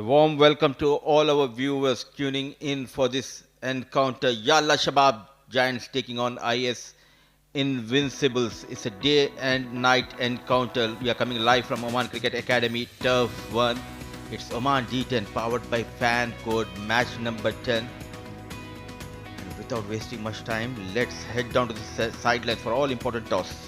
A warm welcome to all our viewers tuning in for this encounter. Yalla Shabab Giants taking on IAS Invincibles. It's a day and night encounter. We are coming live from Oman Cricket Academy, Turf 1. It's Oman D10 powered by Fan Code, match number 10. And without wasting much time, let's head down to the sidelines for all important toss.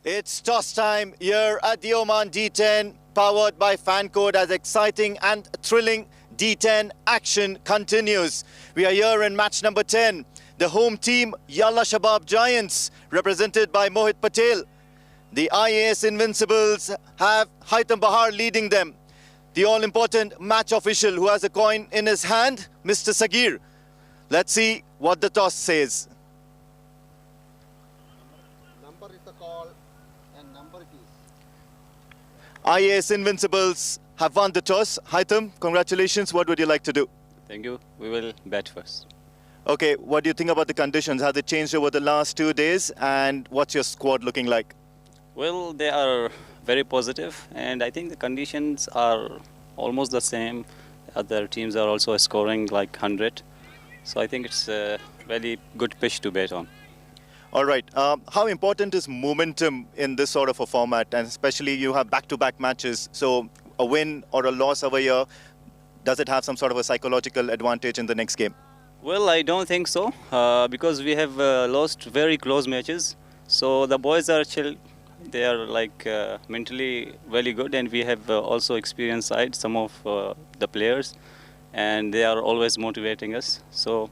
It's toss time here at the Oman D10, powered by Fan Code, as exciting and thrilling D10 action continues. We are here in match number 10. The home team, Yalla Shabab Giants, represented by Mohit Patel. The IAS Invincibles have Haitham Bahar leading them. The all-important match official who has a coin in his hand, Mr. Sagir. Let's see what the toss says. Number is the call and number it is. IAS Invincibles have won the toss. Haitham, congratulations. What would you like to do? Thank you. We will bat first. Okay, what do you think about the conditions? Has it changed over the last 2 days? And what's your squad looking like? Well, they are very positive, and I think the conditions are almost the same. Other teams are also scoring like 100. So I think it's a very good pitch to bat on. All right. How important is momentum in this sort of a format? And especially you have back-to-back matches. So a win or a loss over here, does it have some sort of a psychological advantage in the next game? Well, I don't think so, because we have lost very close matches. So the boys are chill. They are like mentally very good, and we have also experienced side some of the players, and they are always motivating us. So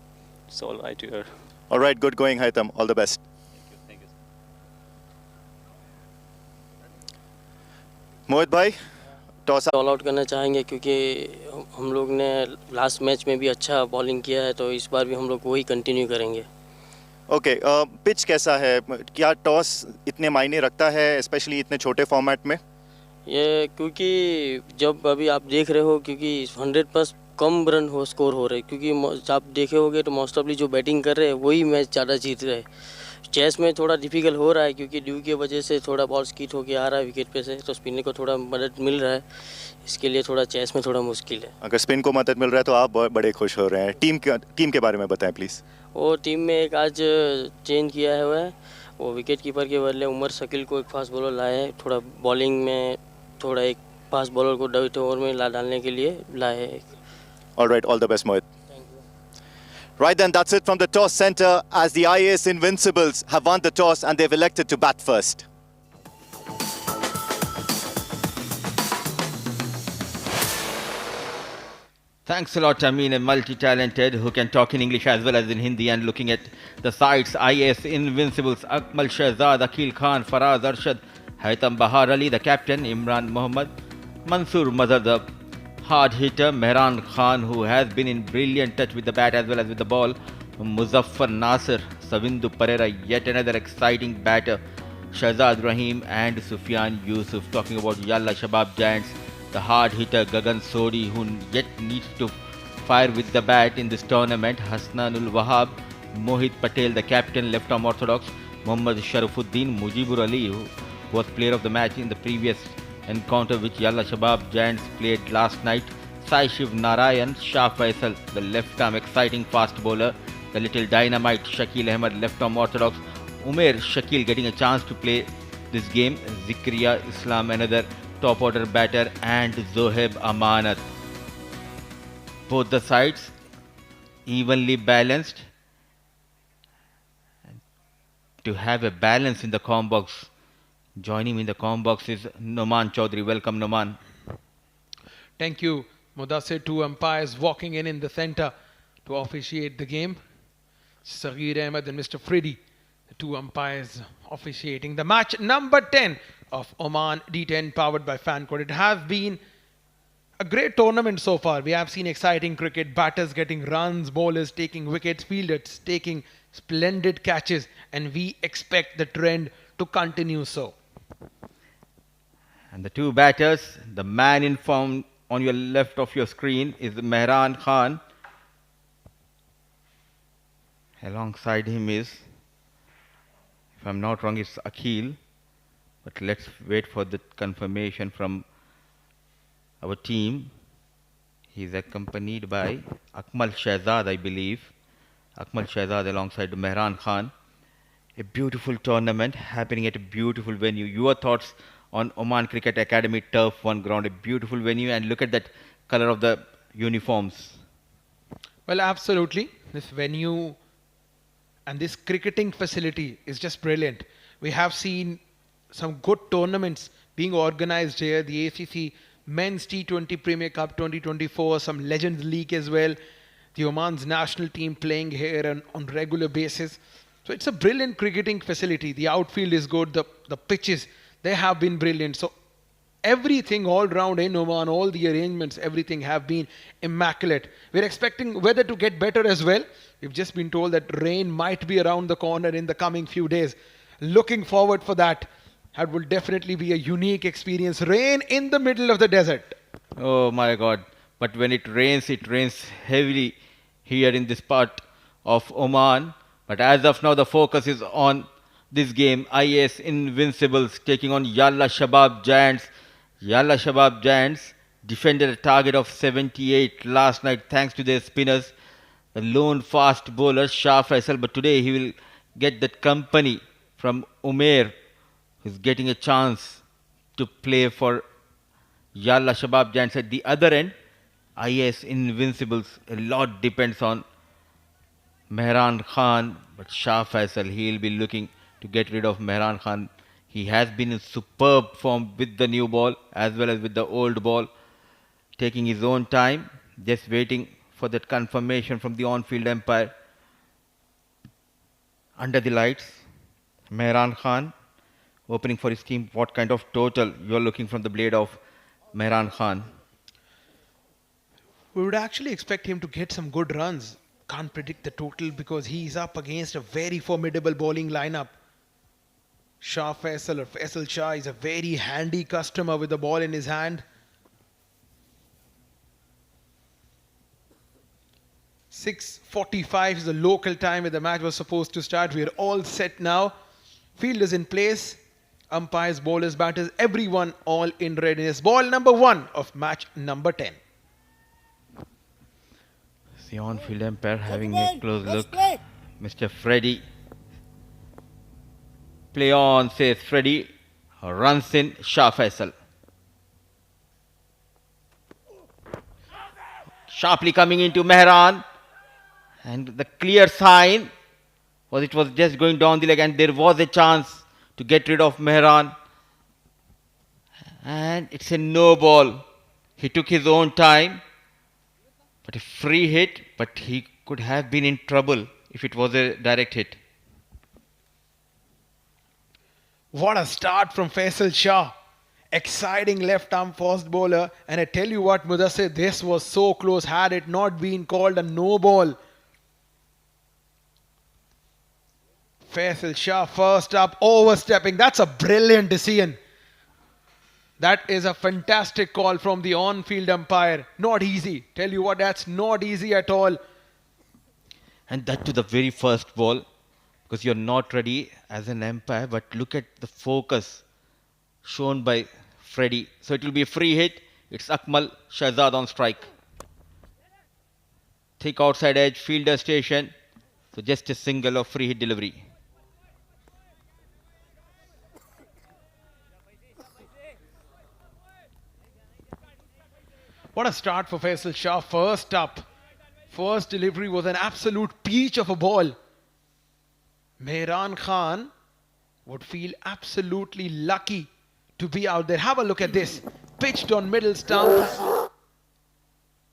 it's all right here. All right, good going, Haitham. All the best. Thank you. Mohit bhai, toss all out करना चाहेंगे क्योंकि हम लोग ने last match में भी अच्छा bowling किया है, तो इस बार भी हम लोग वही कंटिन्यू करेंगे. ओके, पिच कैसा है? क्या टॉस इतने मायने रखता है, स्पेशली इतने छोटे फॉर्मेट में? ये क्योंकि जब अभी आप देख रहे हो, क्योंकि 100 प्लस कम रन हो स्कोर हो रहे, क्योंकि आप देखे होगे तो मोस्ट ऑफली जो बैटिंग कर रहे हैं वही मैच ज़्यादा जीत रहे हैं. चेस में थोड़ा डिफिकल्ट हो रहा है क्योंकि ड्यू की वजह से थोड़ा बॉल स्किट होके आ रहा है विकेट पे से, तो स्पिनर को थोड़ा मदद मिल रहा है. इसके लिए थोड़ा चेस में थोड़ा मुश्किल है. अगर स्पिन को मदद मिल रहा है तो आप बड़े खुश हो रहे हैं. टीम के बारे में बताएं प्लीज़. वो टीम में एक आज चेंज किया है हुआ है, वो विकेट कीपर के बदले उमर शकील को एक फास्ट बॉलर लाए हैं. थोड़ा बॉलिंग में थोड़ा एक फास्ट बॉलर को 2 ओवर में ला डालने के लिए लाए हैं. All right, all the best, Mohit. Right then, that's it from the toss center as the IAS Invincibles have won the toss and they've elected to bat first. Thanks a lot, Amin, a multi-talented who can talk in English as well as in Hindi. And looking at the sides, IAS Invincibles, Akmal Shahzad, Akil Khan, Faraz Arshad, Haitham Bahar Ali, the captain, Imran Mohammad, Mansoor Mazhar, the hard hitter, Mehran Khan, who has been in brilliant touch with the bat as well as with the ball, Muzaffar Nasir, Savindu Pereira, yet another exciting batter, Shahzad Rahim and Sufyan Yusuf. Talking about Yalla Shabab Giants, the hard hitter Gagan Sodi, who yet needs to fire with the bat in this tournament, Hasnanul Wahab, Mohit Patel, the captain, left arm orthodox, Mohammad Sharafuddin, Mujibur Ali, who was player of the match in the previous encounter which Yalla Shabab Giants played last night, Sai Shiv Narayan, Shah Faisal, the left arm exciting fast bowler, the little dynamite Shakil Ahmed, left arm orthodox, Umair Shakil getting a chance to play this game, Zikriya Islam, another top order batter, and Zoheb Amanat. Both the sides evenly balanced. To have a balance in the com box, joining me in the com box is Noman Chaudhary. Welcome, Noman. Thank you, Mudassir. 2 umpires walking in the center to officiate the game. Sagir Ahmed and Mr. Freddy, the 2 umpires officiating the match number 10 of Oman D10 powered by Fan Code. It has been a great tournament so far. We have seen exciting cricket, batters getting runs, bowlers taking wickets, fielders taking splendid catches, and we expect the trend to continue so. And the 2 batters, the man in form on your left of your screen is Mehran Khan. Alongside him is, if I'm not wrong, it's Akhil. But let's wait for the confirmation from our team. He's accompanied by Akmal Shahzad, I believe. Akmal Shahzad alongside Mehran Khan. A beautiful tournament happening at a beautiful venue. Your thoughts on Oman Cricket Academy Turf 1 ground, a beautiful venue, and look at that color of the uniforms. Well, absolutely. This venue and this cricketing facility is just brilliant. We have seen some good tournaments being organized here. The ACC Men's T20 Premier Cup 2024, some Legends League as well. The Oman's national team playing here on regular basis. So it's a brilliant cricketing facility. The outfield is good. The pitches, they have been brilliant. So everything all round in Oman, all the arrangements, everything have been immaculate. We're expecting weather to get better as well. We've just been told that rain might be around the corner in the coming few days. Looking forward for that. That will definitely be a unique experience. Rain in the middle of the desert. Oh my God. But when it rains heavily here in this part of Oman. But as of now, the focus is on this game. IAS Invincibles taking on Yalla Shabab Giants. Yalla Shabab Giants defended a target of 78 last night thanks to their spinners. The lone fast bowler Shah Faisal. But today he will get that company from Umair, who's getting a chance to play for Yalla Shabab Giants. At the other end, IAS Invincibles. A lot depends on Mehran Khan, but Shah Faisal, he'll be looking to get rid of Mehran Khan. He has been in superb form with the new ball as well as with the old ball, taking his own time, just waiting for that confirmation from the on-field umpire. Under the lights, Mehran Khan opening for his team. What kind of total you're looking from the blade of Mehran Khan? We would actually expect him to get some good runs. Can't predict the total because he's up against a very formidable bowling lineup. Shah Faisal or Faisal Shah is a very handy customer with the ball in his hand. 6:45 is the local time where the match was supposed to start. We are all set now. Field is in place. Umpires, bowlers, batters, everyone all in readiness. Ball number 1 of match number 10. The on-field umpire having a close look. Mr. Freddy. Play on, says Freddy. Runs in Shah Faisal. Sharply coming into Mehran. And the clear sign was it was just going down the leg and there was a chance to get rid of Mehran. And it's a no ball. He took his own time. But a free hit, but he could have been in trouble if it was a direct hit. What a start from Faisal Shah. Exciting left arm fast bowler. And I tell you what, Mudassir, this was so close. Had it not been called a no ball. Faisal Shah first up, overstepping. That's a brilliant decision. That is a fantastic call from the on-field umpire. Not easy. Tell you what, that's not easy at all. And that to the very first ball, because you're not ready as an umpire, but look at the focus shown by Freddy. So it will be a free hit. It's Akmal Shahzad on strike. Thick outside edge, fielder station. So just a single of free hit delivery. What a start for Faisal Shah. First up. First delivery was an absolute peach of a ball. Mehran Khan would feel absolutely lucky to be out there. Have a look at this. Pitched on middle stump.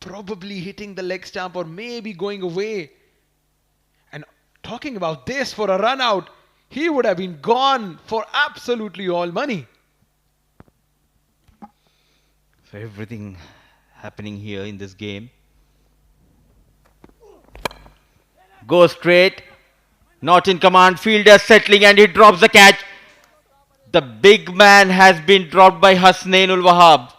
Probably hitting the leg stump or maybe going away. And talking about this for a run out, he would have been gone for absolutely all money. So everything happening here in this game. Go straight. Not in command. Fielder settling and he drops the catch. The big man has been dropped by Hasnainul Wahab.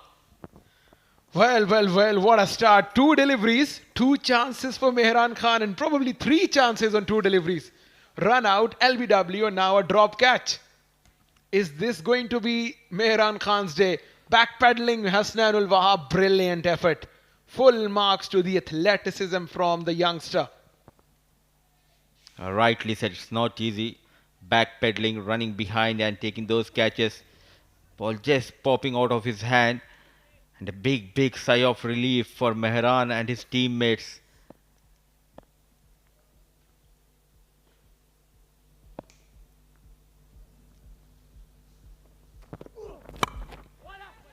Well, what a start. 2 deliveries, 2 chances for Mehran Khan and probably 3 chances on 2 deliveries. Run out, LBW, and now a drop catch. Is this going to be Mehran Khan's day? Backpedaling Hasnanul Wahab, brilliant effort. Full marks to the athleticism from the youngster. Rightly said, it's not easy. Backpedaling, running behind and taking those catches. Ball just popping out of his hand. And a big sigh of relief for Mehran and his teammates.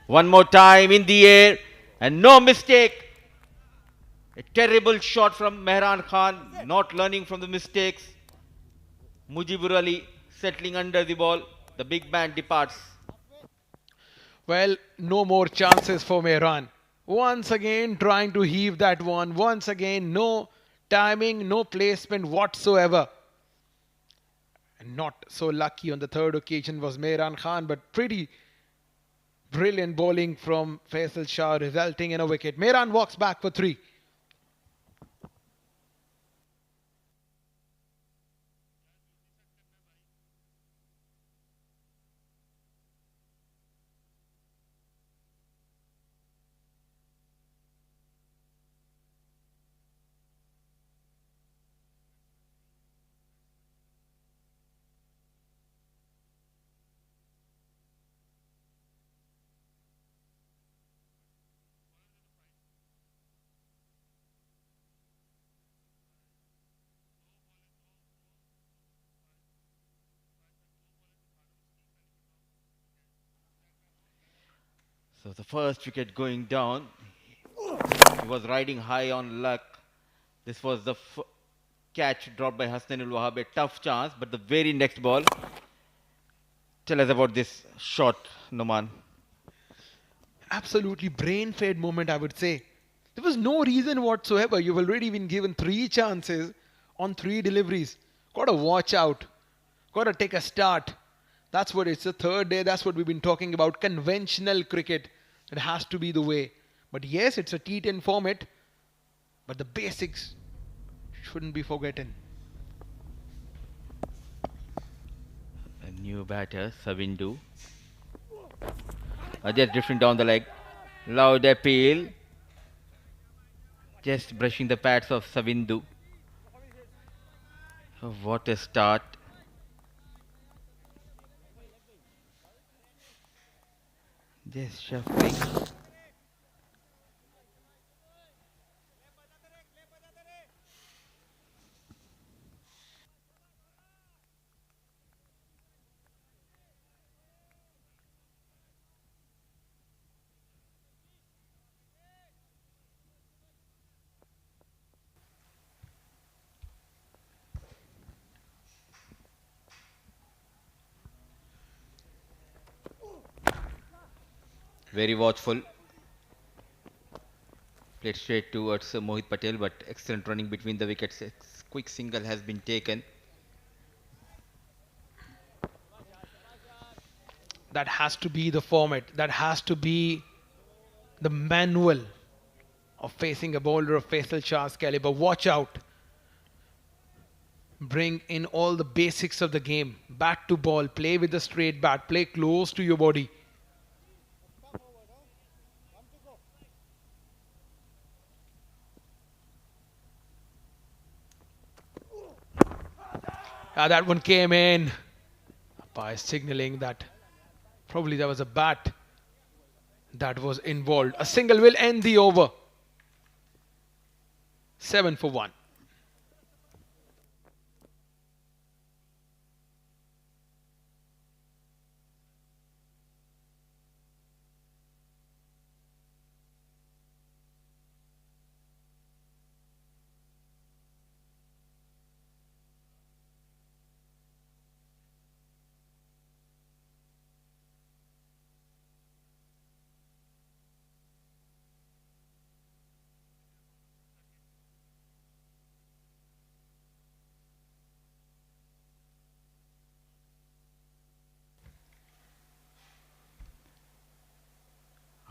One more time in the air and no mistake. A terrible shot from Mehran Khan, not learning from the mistakes. Mujibur Ali settling under the ball. The big man departs. Well, no more chances for Mehran. Once again trying to heave that one. Once again, no timing, no placement whatsoever. And not so lucky on the third occasion was Mehran Khan, but pretty brilliant bowling from Faisal Shah resulting in a wicket. Mehran walks back for 3. So the first wicket going down. He was riding high on luck. This was the catch dropped by Hasnanul Wahab. A tough chance, but the very next ball. Tell us about this shot, Noman. Absolutely brain-fed moment, I would say. There was no reason whatsoever. You've already been given 3 chances on 3 deliveries. Got to watch out. Got to take a start. That's what it's the third day. That's what we've been talking about. Conventional cricket. It has to be the way. But yes, it's a T10 format. But the basics shouldn't be forgotten. A new batter, Savindu. Just drifting down the leg. Loud appeal. Just brushing the pads of Savindu. Oh, what a start. Just shuffling. Very watchful. Played straight towards Mohit Patel, but excellent running between the wickets. A quick single has been taken. That has to be the format. That has to be the manual of facing a bowler of Faisal Shah's caliber. Watch out. Bring in all the basics of the game. Bat to ball. Play with a straight bat. Play close to your body. That one came in. By signaling that probably there was a bat that was involved. A single will end the over. 7 for 1.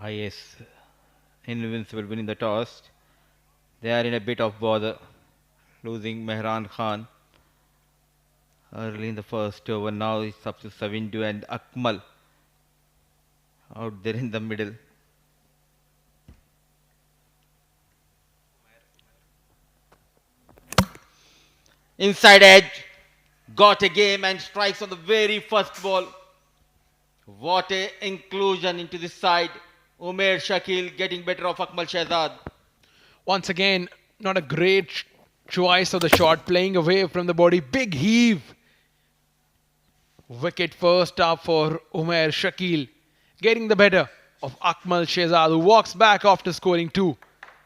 IAS Invincible winning the toss. They are in a bit of bother, losing Mehran Khan. early in the first over. Now it's up to Savindu and Akmal out there in the middle. Inside edge, got a game and strikes on the very first ball. What a inclusion into this side. Umair Shakil getting better of Akmal Shehzad. Once again, not a great choice of the shot, playing away from the body. Big heave. Wicket first up for Umair Shakil, getting the better of Akmal Shehzad, who walks back after scoring 2.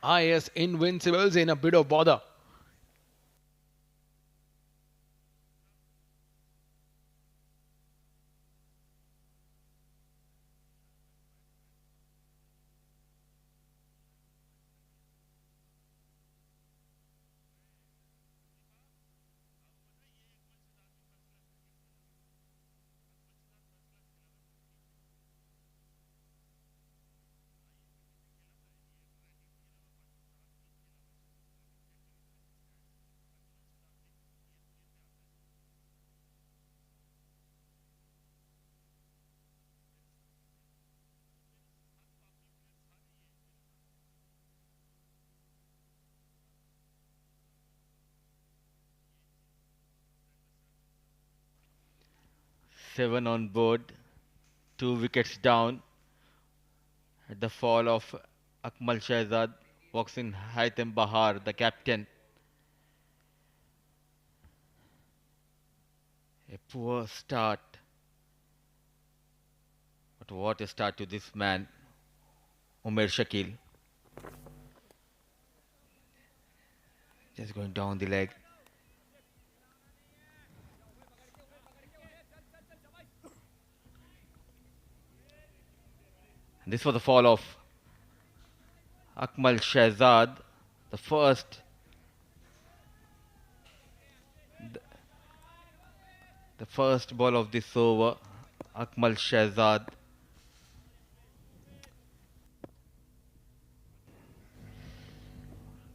IAS Invincibles in a bit of bother. Seven on board, 2 wickets down. At the fall of Akmal Shehzad, walks in Haitham Bahar, the captain. A poor start. But what a start to this man, Umair Shakil. Just going down the leg. And this was the fall of Akmal Shehzad, the first. The first ball of this over, Akmal Shehzad.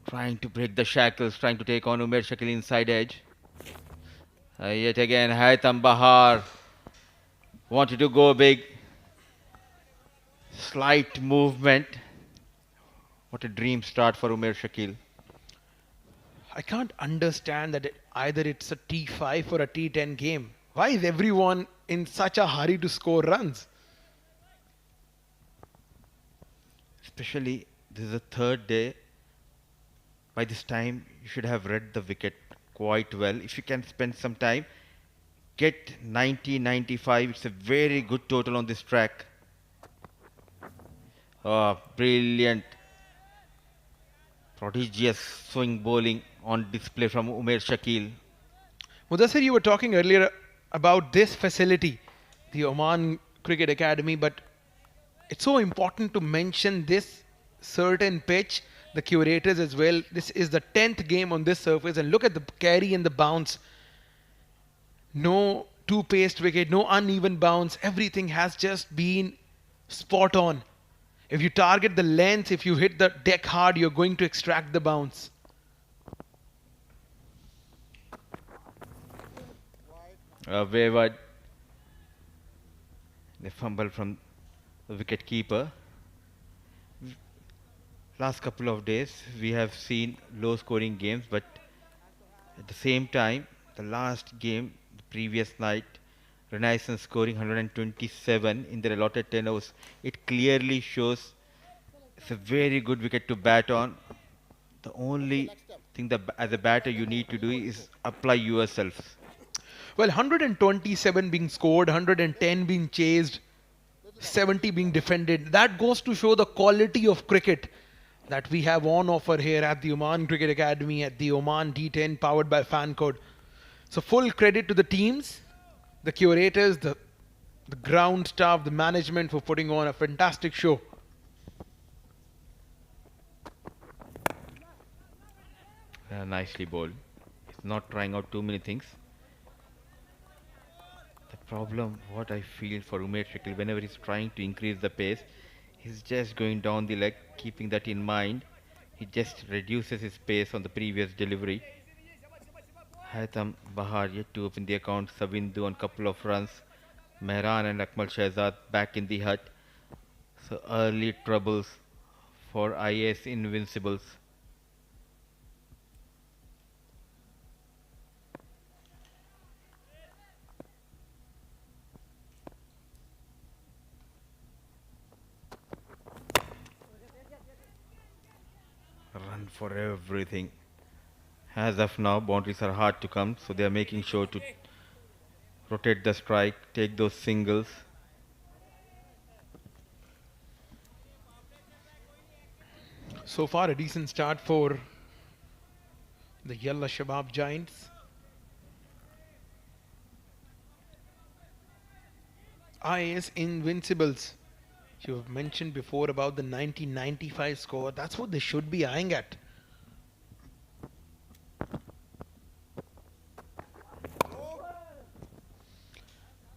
Trying to break the shackles, trying to take on Umair Shakil inside edge. Yet again, Haitham Bahar wanted to go big. Slight movement. What a dream start for Umair Shakil. I can't understand that either it's a T5 or a T10 game. Why is everyone in such a hurry to score runs? Especially, this is the third day. By this time, you should have read the wicket quite well. If you can spend some time, get 90, 95. It's a very good total on this track. Oh, brilliant. Prodigious swing bowling on display from Umair Shakil. Mudassir, you were talking earlier about this facility, the Oman Cricket Academy, but it's so important to mention this certain pitch, the curators as well. This is the 10th game on this surface, and look at the carry and the bounce. No two-paced wicket, no uneven bounce. Everything has just been spot on. If you target the length, if you hit the deck hard, you're going to extract the bounce. Wayward. The fumble from the wicket keeper. Last couple of days, we have seen low scoring games, but at the same time, the last game, the previous night, Renaissance scoring 127 in their allotted 10 overs. It clearly shows it's a very good wicket to bat on. The only thing that as a batter you need to do is apply yourself. Well, 127 being scored, 110 being chased, 70 being defended. That goes to show the quality of cricket that we have on offer here at the Oman Cricket Academy at the Oman D10 powered by FanCode. So full credit to the teams, the curators, the ground staff, the management for putting on a fantastic show. Nicely bowled. He's not trying out too many things. The problem, what I feel for Umair Shakil, whenever he's trying to increase the pace, he's just going down the leg, keeping that in mind. He just reduces his pace on the previous delivery. Haitham Bahar yet to open the account. Sabindu on couple of runs. Mehran and Akmal Shahzad back in the hut. So early troubles for IAS Invincibles. Run for everything. As of now, boundaries are hard to come, so they are making sure to rotate the strike, take those singles. So far, a decent start for the Yalla Shabab Giants. IAS Invincibles. You have mentioned before about the 1995 score. That's what they should be eyeing at.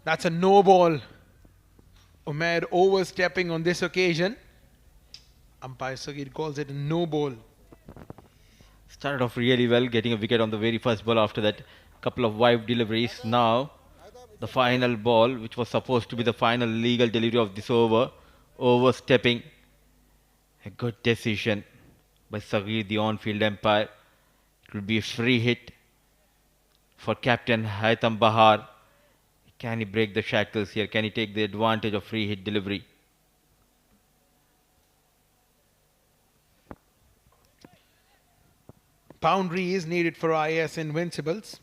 That's a no ball. Umair overstepping on this occasion. Umpire Sagir calls it a no ball. Started off really well, getting a wicket on the very first ball. After that, couple of wide deliveries. Now, the final ball, which was supposed to be the final legal delivery of this over, overstepping. A good decision by Sagir, the on-field umpire. It will be a free hit for captain Haitham Bahar. Can he break the shackles here? Can he take the advantage of free hit delivery? Boundary is needed for IAS Invincibles.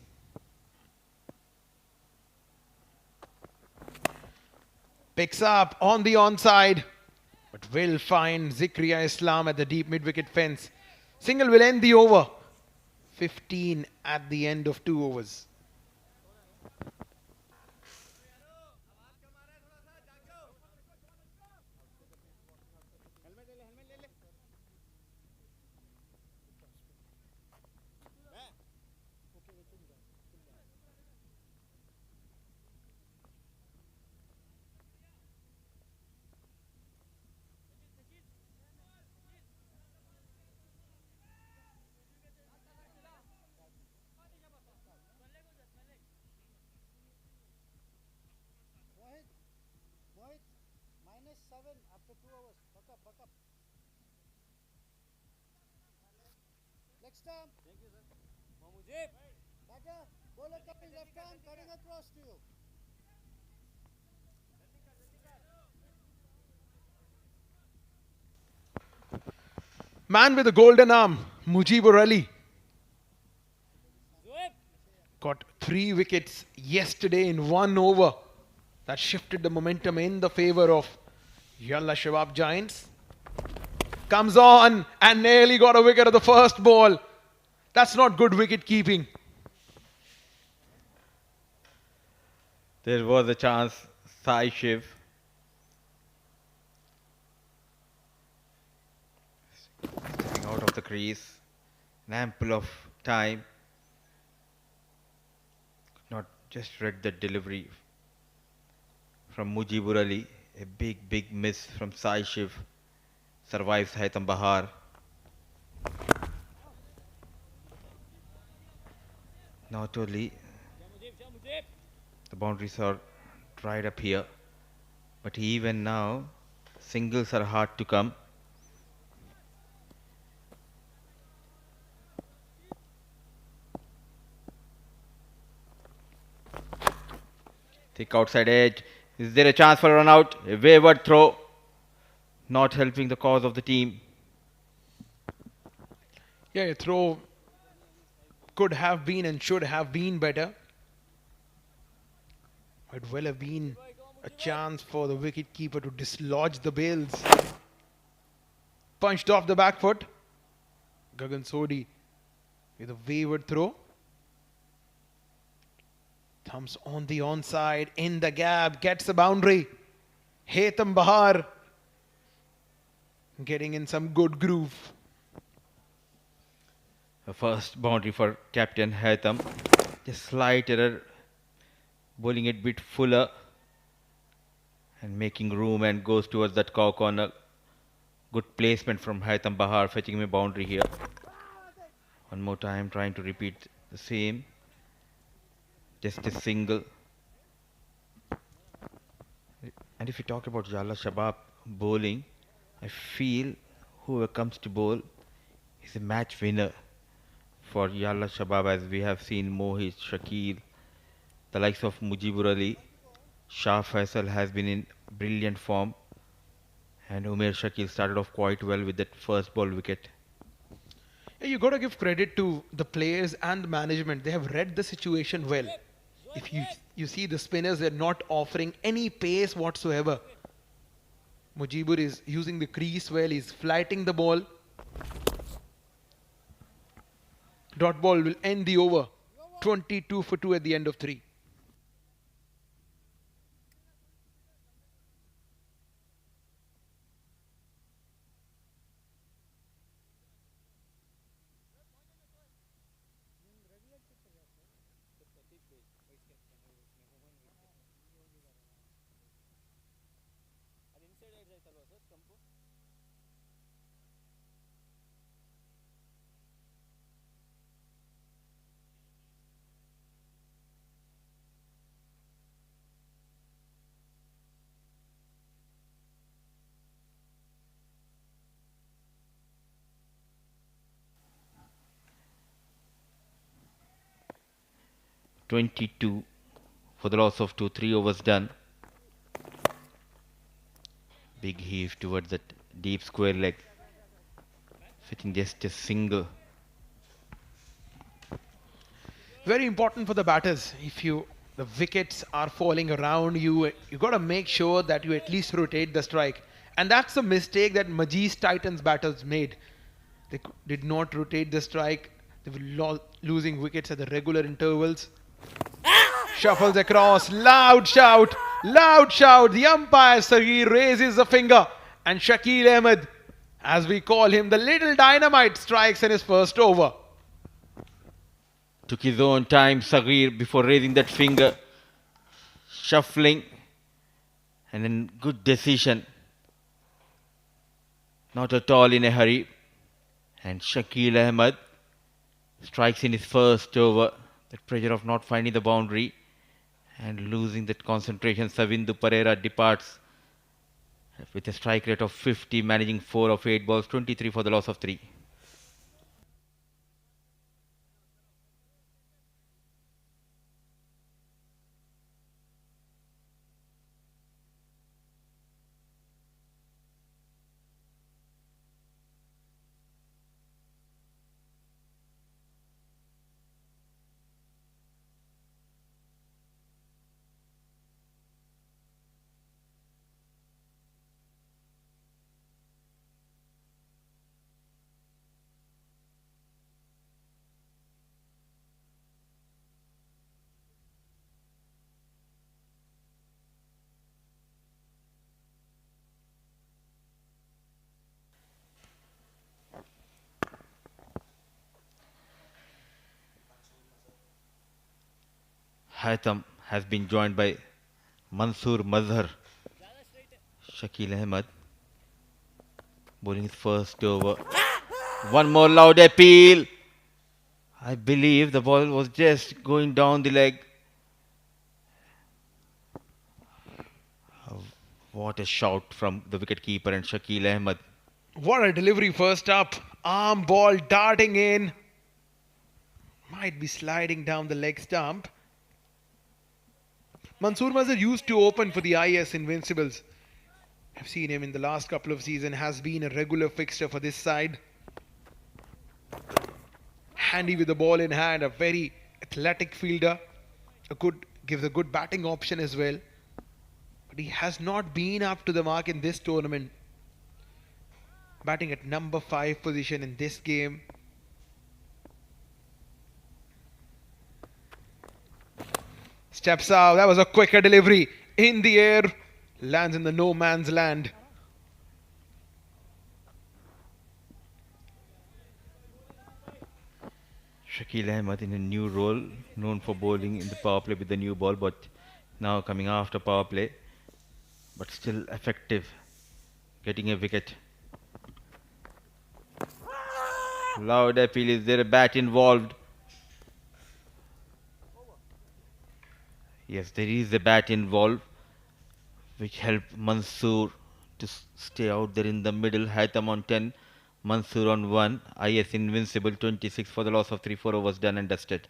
Picks up on the onside, but will find Zikriya Islam at the deep mid-wicket fence. Single will end the over. 15 at the end of 2 overs. Mohit, -7 after 2 hours. Buck up, buck up. Next time. Thank you, sir. Batter, bowler coming left arm, cutting across to you. Man with a golden arm, Mujibur Ali. Got 3 wickets yesterday in 1 over. That shifted the momentum in the favor of Yalla Shabab Giants. Comes on and nearly got a wicket at the first ball. That's not good wicket keeping. There was a chance. Sai Shiv. Stepping out of the crease. An ample of time. Could not just read the delivery from Mujibur Ali. A big miss from Sai Shiv. Survives Haitham Bahar. Not only the boundaries are dried up here, but even now singles are hard to come. Thick outside edge. Is there a chance for a run out? A wayward throw. Not helping the cause of the team. Yeah, a throw could have been and should have been better. It will have been a chance for the wicketkeeper to dislodge the bails. Punched off the back foot. Gagan Sodhi with a wayward throw. Thumbs on the onside, in the gap, gets a boundary. Haitham Bahar getting in some good groove. A first boundary for captain Haitham. Just slight error. Bowling it bit fuller and making room, and goes towards that cow corner. Good placement from Haitham Bahar, fetching him a boundary here. One more time, trying to repeat the same. Just a single. And if you talk about Yalla Shabab bowling, I feel whoever comes to bowl is a match winner for Yalla Shabab, as we have seen Mohit, Shakil, the likes of Mujibur Ali. Shah Faisal has been in brilliant form, and Umair Shakil started off quite well with that first ball wicket. Yeah, you got to give credit to the players and the management. They have read the situation well. If you see the spinners, they're not offering any pace whatsoever. Mujibur is using the crease well. He's flighting the ball. Dot ball will end the over. 22 for 2 at the end of 3. $22 for the loss of 2, 3 overs done. Big heave towards that deep square leg. Fitting just a single. Very important for the batters. If the wickets are falling around you, you got to make sure that you at least rotate the strike. And that's a mistake that Majis Titans batters made. They did not rotate the strike. They were losing wickets at the regular intervals. Shuffles across. Loud shout. Loud shout. The umpire Sagir raises a finger. And Shakil Ahmed, as we call him, the little dynamite, strikes in his first over. Took his own time, Sagir, before raising that finger. Shuffling. And then good decision. Not at all in a hurry. And Shakil Ahmed strikes in his first over. The pressure of not finding the boundary and losing that concentration. Savindu Pereira departs with a strike rate of 50, managing 4 of 8 balls, 23 for the loss of 3. Haitham has been joined by Mansoor Mazhar. Shakil Ahmed bowling his first over. One more loud appeal. I believe the ball was just going down the leg. What a shout from the wicketkeeper and Shakil Ahmed. What a delivery first up. Arm ball darting in. Might be sliding down the leg stump. Mansoor Mazhar used to open for the IAS Invincibles. I've seen him in the last couple of seasons. Has been a regular fixture for this side. Handy with the ball in hand. A very athletic fielder. Gives a good batting option as well. But he has not been up to the mark in this tournament. Batting at number 5 position in this game. Steps out. That was a quicker delivery. In the air. Lands in the no man's land. Shakil Ahmed in a new role, known for bowling in the power play with the new ball, but now coming after power play, but still effective, getting a wicket. Loud appeal. Is there a bat involved? Yes, there is a bat involved, which helped Mansoor to stay out there in the middle. Haitham on 10, Mansoor on 1. IS Invincible 26 for the loss of 3. 4 overs done and dusted.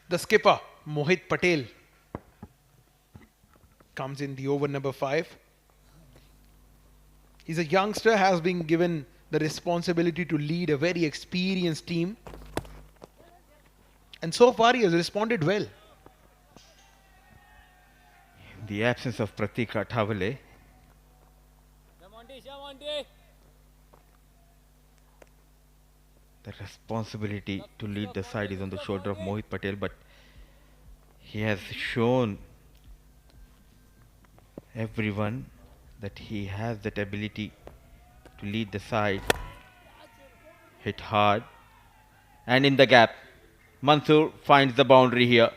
The skipper, Mohit Patel, comes in the over number 5. He's a youngster, has been given the responsibility to lead a very experienced team. And so far he has responded well. In the absence of Pratik Athavale, the responsibility to lead the side is on the shoulder of Mohit Patel, but he has shown everyone that he has that ability to lead the side. Hit hard and in the gap. Mansoor finds the boundary here,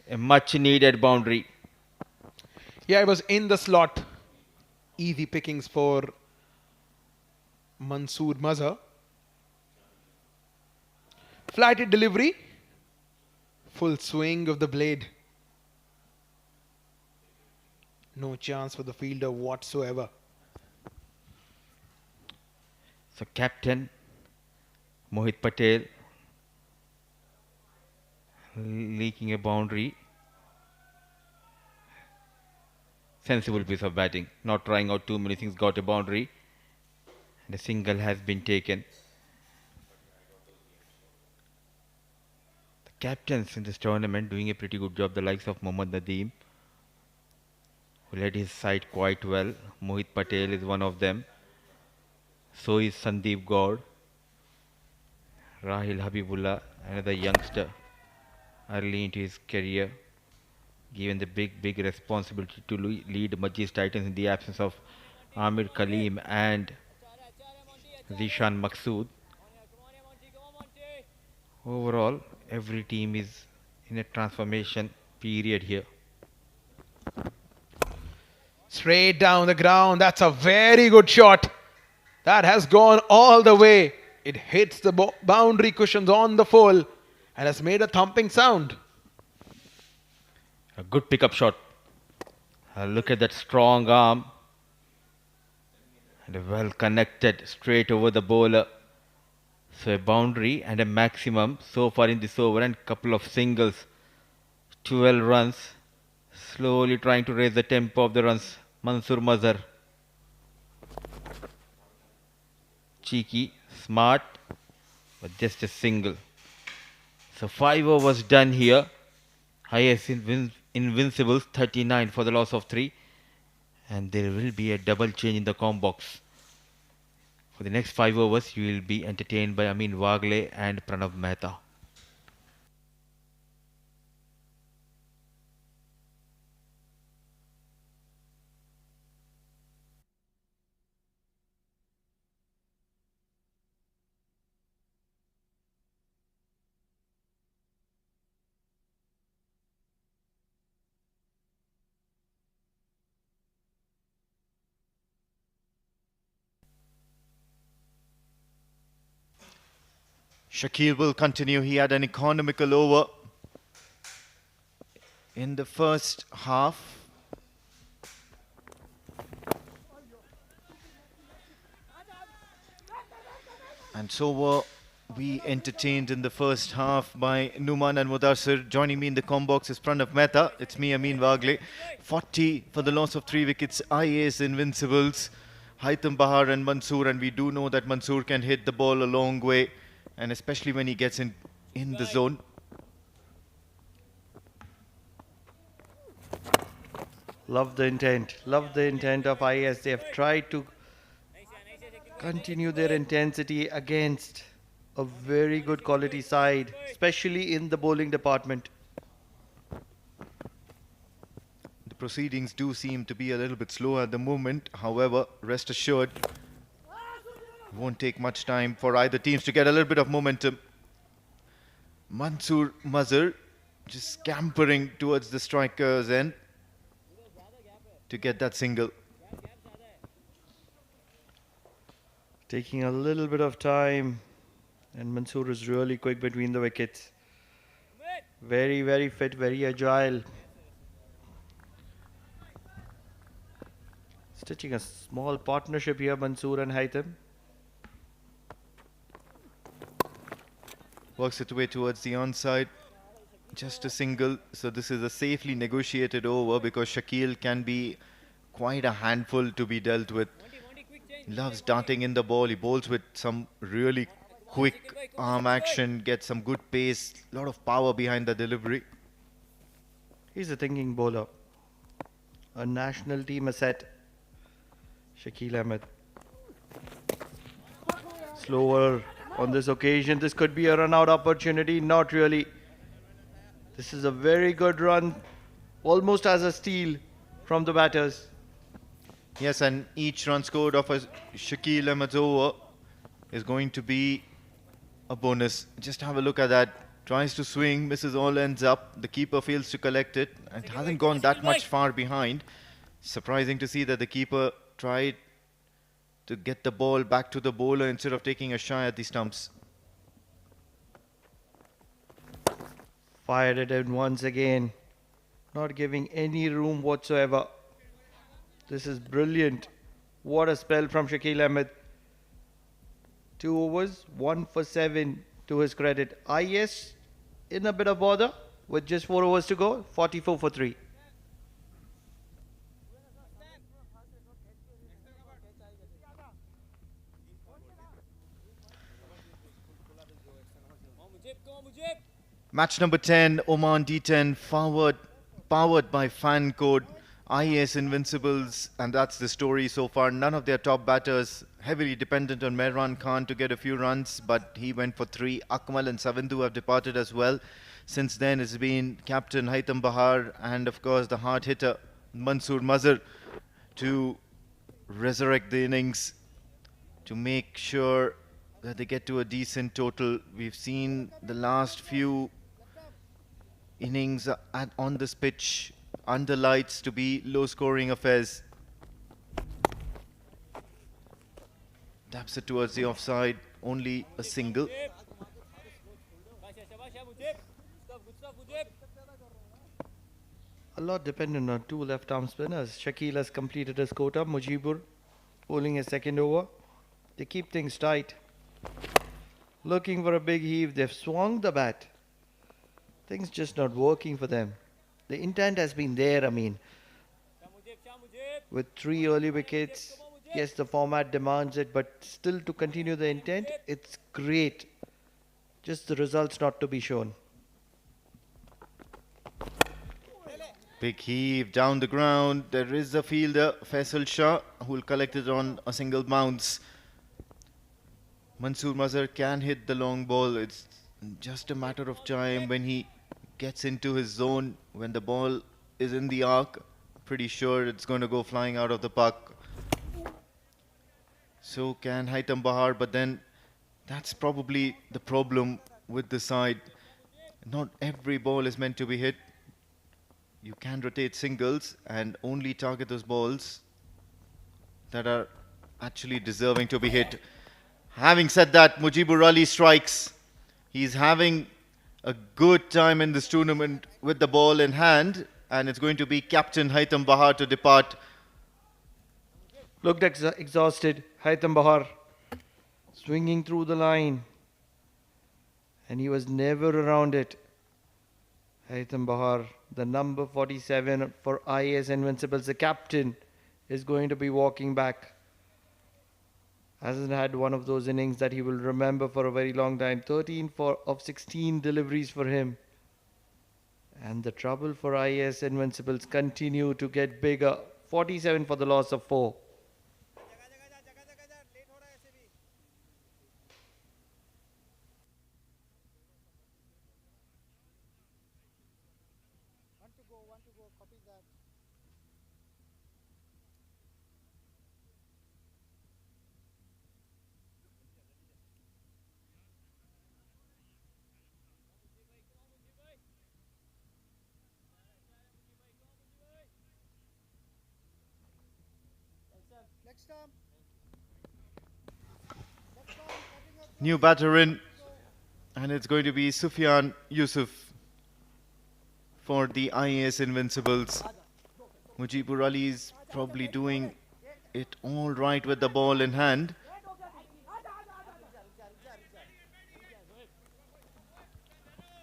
a much needed boundary. Yeah, it was in the slot. Easy pickings for Mansoor Mazhar. Flighted delivery. Full swing of the blade. No chance for the fielder whatsoever. So captain Mohit Patel leaking a boundary. Sensible piece of batting, not trying out too many things, got a boundary and a single has been taken. The captains in this tournament doing a pretty good job, the likes of Mohammad Nadeem, who led his side quite well. Mohit Patel is one of them. So is Sandeep Gaur. Rahil Habibullah, another youngster early into his career, given the big responsibility to lead Majlis Titans in the absence of Amir Kaleem and Zishan Maqsood. Overall, every team is in a transformation period here. Straight down the ground. That's a very good shot. That has gone all the way. It hits the boundary cushions on the full and has made a thumping sound. A good pickup shot. Look at that strong arm. And a well connected straight over the bowler. So a boundary and a maximum so far in this over and couple of singles. 12 runs. Slowly trying to raise the tempo of the runs. Mansoor Mazhar. Cheeky, smart, but just a single. So 5 overs done here. IAS Invincibles 39 for the loss of 3. And there will be a double change in the com box. For the next 5 overs, you will be entertained by Amin Wagle and Pranav Mehta. Shakil will continue. He had an economical over in the first half. And so were we entertained in the first half by Numan and Mudassir. Joining me in the com box is Pranav Mehta. It's me, Amin Wagle. 40 for the loss of 3 wickets. IAS Invincibles, Haitham Bahar and Mansoor. And we do know that Mansoor can hit the ball a long way, and especially when he gets in the zone. Love the intent. Love the intent of IAS. They have tried to continue their intensity against a very good quality side, especially in the bowling department. The proceedings do seem to be a little bit slow at the moment. However, rest assured, it won't take much time for either teams to get a little bit of momentum. Mansoor Mazhar just scampering towards the striker's end to get that single. Taking a little bit of time, and Mansoor is really quick between the wickets. Very, very fit, very agile. Stitching a small partnership here, Mansoor and Haitham. Works its way towards the onside. Just a single. So this is a safely negotiated over because Shakil can be quite a handful to be dealt with. Loves darting in the ball. He bowls with some really quick arm action, gets some good pace, a lot of power behind the delivery. He's a thinking bowler. A national team asset. Shakil Ahmed. Slower on this occasion. This could be a run-out opportunity. Not really. This is a very good run. Almost as a steal from the batters. Yes, and each run scored of a Shakil Ahmed's over is going to be a bonus. Just have a look at that. Tries to swing, misses all ends up. The keeper fails to collect it and it hasn't gone that much far behind. Surprising to see that the keeper tried to get the ball back to the bowler instead of taking a shy at the stumps. Fired it in once again. Not giving any room whatsoever. This is brilliant. What a spell from Shakil Ahmed. 2 overs, 1 for 7 to his credit. IAS in a bit of bother with just 4 overs to go. 44 for 3. Match number 10, Oman D10, powered by fan code. IAS Invincibles, and that's the story so far. None of their top batters heavily dependent on Mehran Khan to get a few runs, but he went for 3. Akmal and Savindu have departed as well. Since then, it's been captain Haitham Bahar and, of course, the hard hitter Mansoor Mazhar to resurrect the innings, to make sure that they get to a decent total. We've seen the last few innings on this pitch under lights to be low-scoring affairs. Taps it towards the offside, only a single. A lot dependent on 2 left-arm spinners. Shakil has completed his quota. Mujibur bowling his second over. They keep things tight. Looking for a big heave. They've swung the bat. Things just not working for them. The intent has been there, I mean. With 3 early wickets, yes, the format demands it, but still to continue the intent, it's great. Just the results not to be shown. Big heave down the ground. There is a fielder, Faisal Shah, who will collect it on a single bounce. Mansoor Mazhar can hit the long ball. It's just a matter of time when he gets into his zone, when the ball is in the arc. Pretty sure it's going to go flying out of the park. So can Haitham Bahar, but then that's probably the problem with the side. Not every ball is meant to be hit. You can rotate singles and only target those balls that are actually deserving to be hit. Having said that, Mujibur Ali strikes. He's having a good time in this tournament with the ball in hand, and it's going to be captain Haitham Bahar to depart. Looked exhausted. Haitham Bahar swinging through the line, and he was never around it. Haitham Bahar, the number 47 for IAS Invincibles, the captain, is going to be walking back. Hasn't had one of those innings that he will remember for a very long time. 13 of 16 deliveries for him. And the trouble for IAS Invincibles continue to get bigger. 47 for the loss of 4. One to go, copy that. Next time. New batter in, and it's going to be Sufyan Yusuf for the IAS Invincibles. Mujibur Ali is probably doing it all right with the ball in hand.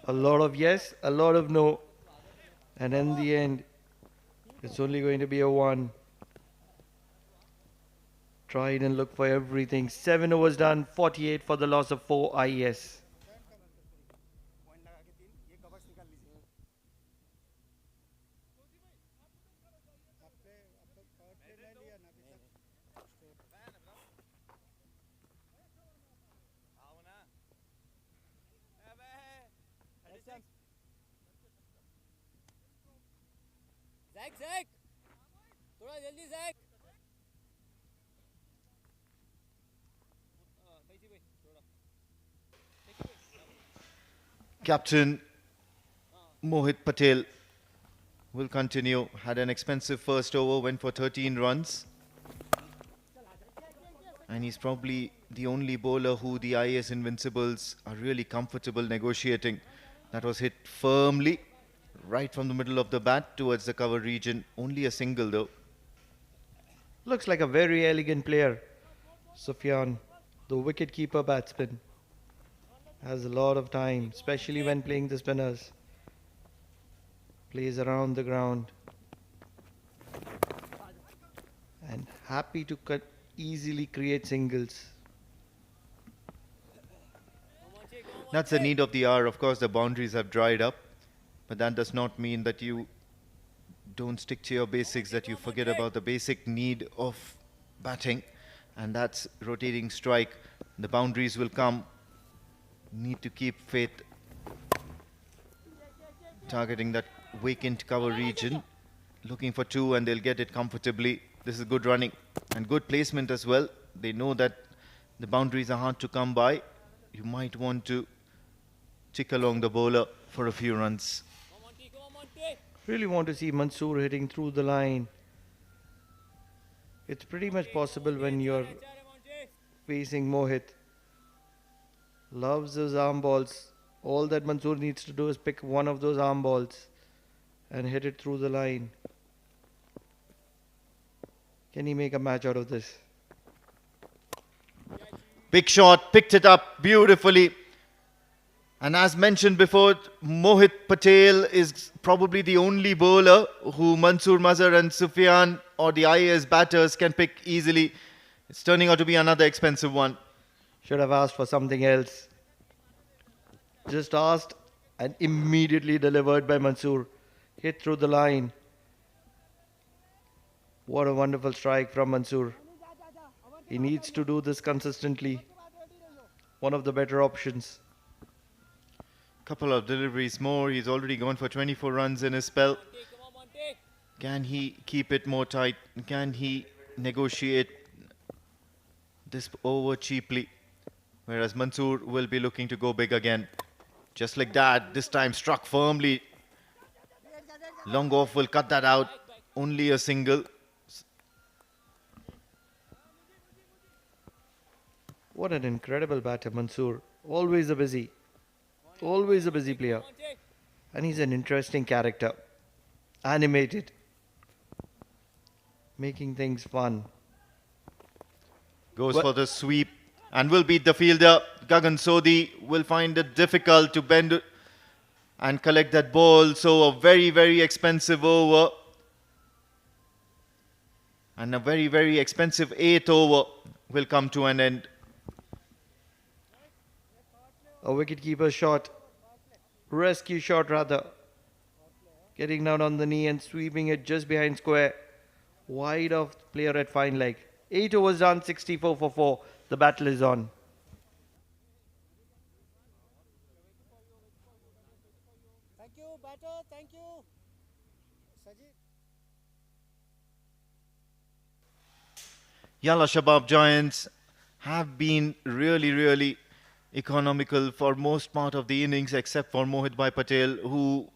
A lot of yes, a lot of no. And in the end, it's only going to be a 1. Tried and looked for everything. 7 overs done, 48 for the loss of 4 IAS. Zach, थोड़ा जल्दी Zach. Captain Mohit Patel will continue. Had an expensive first over, went for 13 runs. And he's probably the only bowler who the IAS Invincibles are really comfortable negotiating. That was hit firmly right from the middle of the bat towards the cover region. Only a single though. Looks like a very elegant player. Sufyan, the wicket-keeper batsman, has a lot of time, especially when playing the spinners. Plays around the ground. And happy to easily create singles. That's the need of the hour. Of course, the boundaries have dried up. But that does not mean that you don't stick to your basics, that you forget about the basic need of batting. And that's rotating strike. The boundaries will come. Need to keep faith. Targeting that vacant cover region. Looking for 2 and they'll get it comfortably. This is good running and good placement as well. They know that the boundaries are hard to come by. You might want to tick along the bowler for a few runs. Really want to see Mansoor hitting through the line. It's pretty much possible when you're facing Mohit. Loves those arm balls. All that Mansoor needs to do is pick one of those arm balls and hit it through the line. Can he make a match out of this? Big shot, picked it up beautifully. And as mentioned before, Mohit Patel is probably the only bowler who Mansoor Mazhar and Sufyan or the IAS batters can pick easily. It's turning out to be another expensive one. Should have asked for something else. Just asked and immediately delivered by Mansoor. Hit through the line. What a wonderful strike from Mansoor. He needs to do this consistently. One of the better options. Couple of deliveries more. He's already gone for 24 runs in his spell. Can he keep it more tight? Can he negotiate this over cheaply? Whereas Mansoor will be looking to go big again. Just like that, this time struck firmly. Long off will cut that out. Only a single. What an incredible batter, Mansoor. Always a busy player. And he's an interesting character. Animated. Making things fun. Goes for the sweep and will beat the fielder. Gagan Sodhi will find it difficult to bend and collect that ball. So a very, very expensive over. And a very, very expensive 8th over will come to an end. A wicket-keeper shot. Rescue shot rather. Getting down on the knee and sweeping it just behind square. Wide of player at fine leg. 8 overs done, 64 for 4. The battle is on. Thank you, batter. Thank you. Sajid. Yalla Shabab Giants have been really economical for most part of the innings, except for Mohit Bhai Patel, who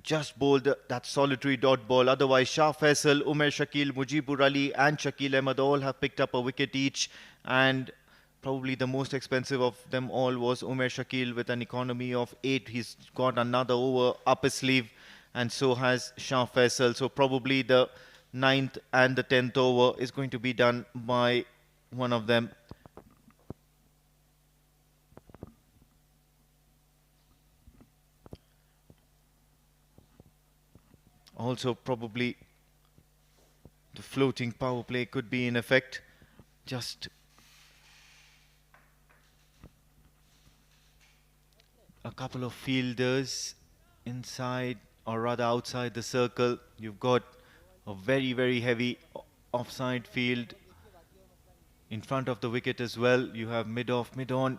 just bowled that solitary dot ball. Otherwise, Shah Faisal, Umer Shakil, Mujibur Ali and Shakil Ahmed all have picked up a wicket each, and probably the most expensive of them all was Umer Shakil with an economy of 8. He's got another over up his sleeve, and so has Shah Faisal. So probably the 9th and the 10th over is going to be done by one of them. Also, probably the floating power play could be in effect. Just a couple of fielders inside, or rather outside the circle. You've got a very heavy offside field in front of the wicket as well. You have mid-off, mid-on.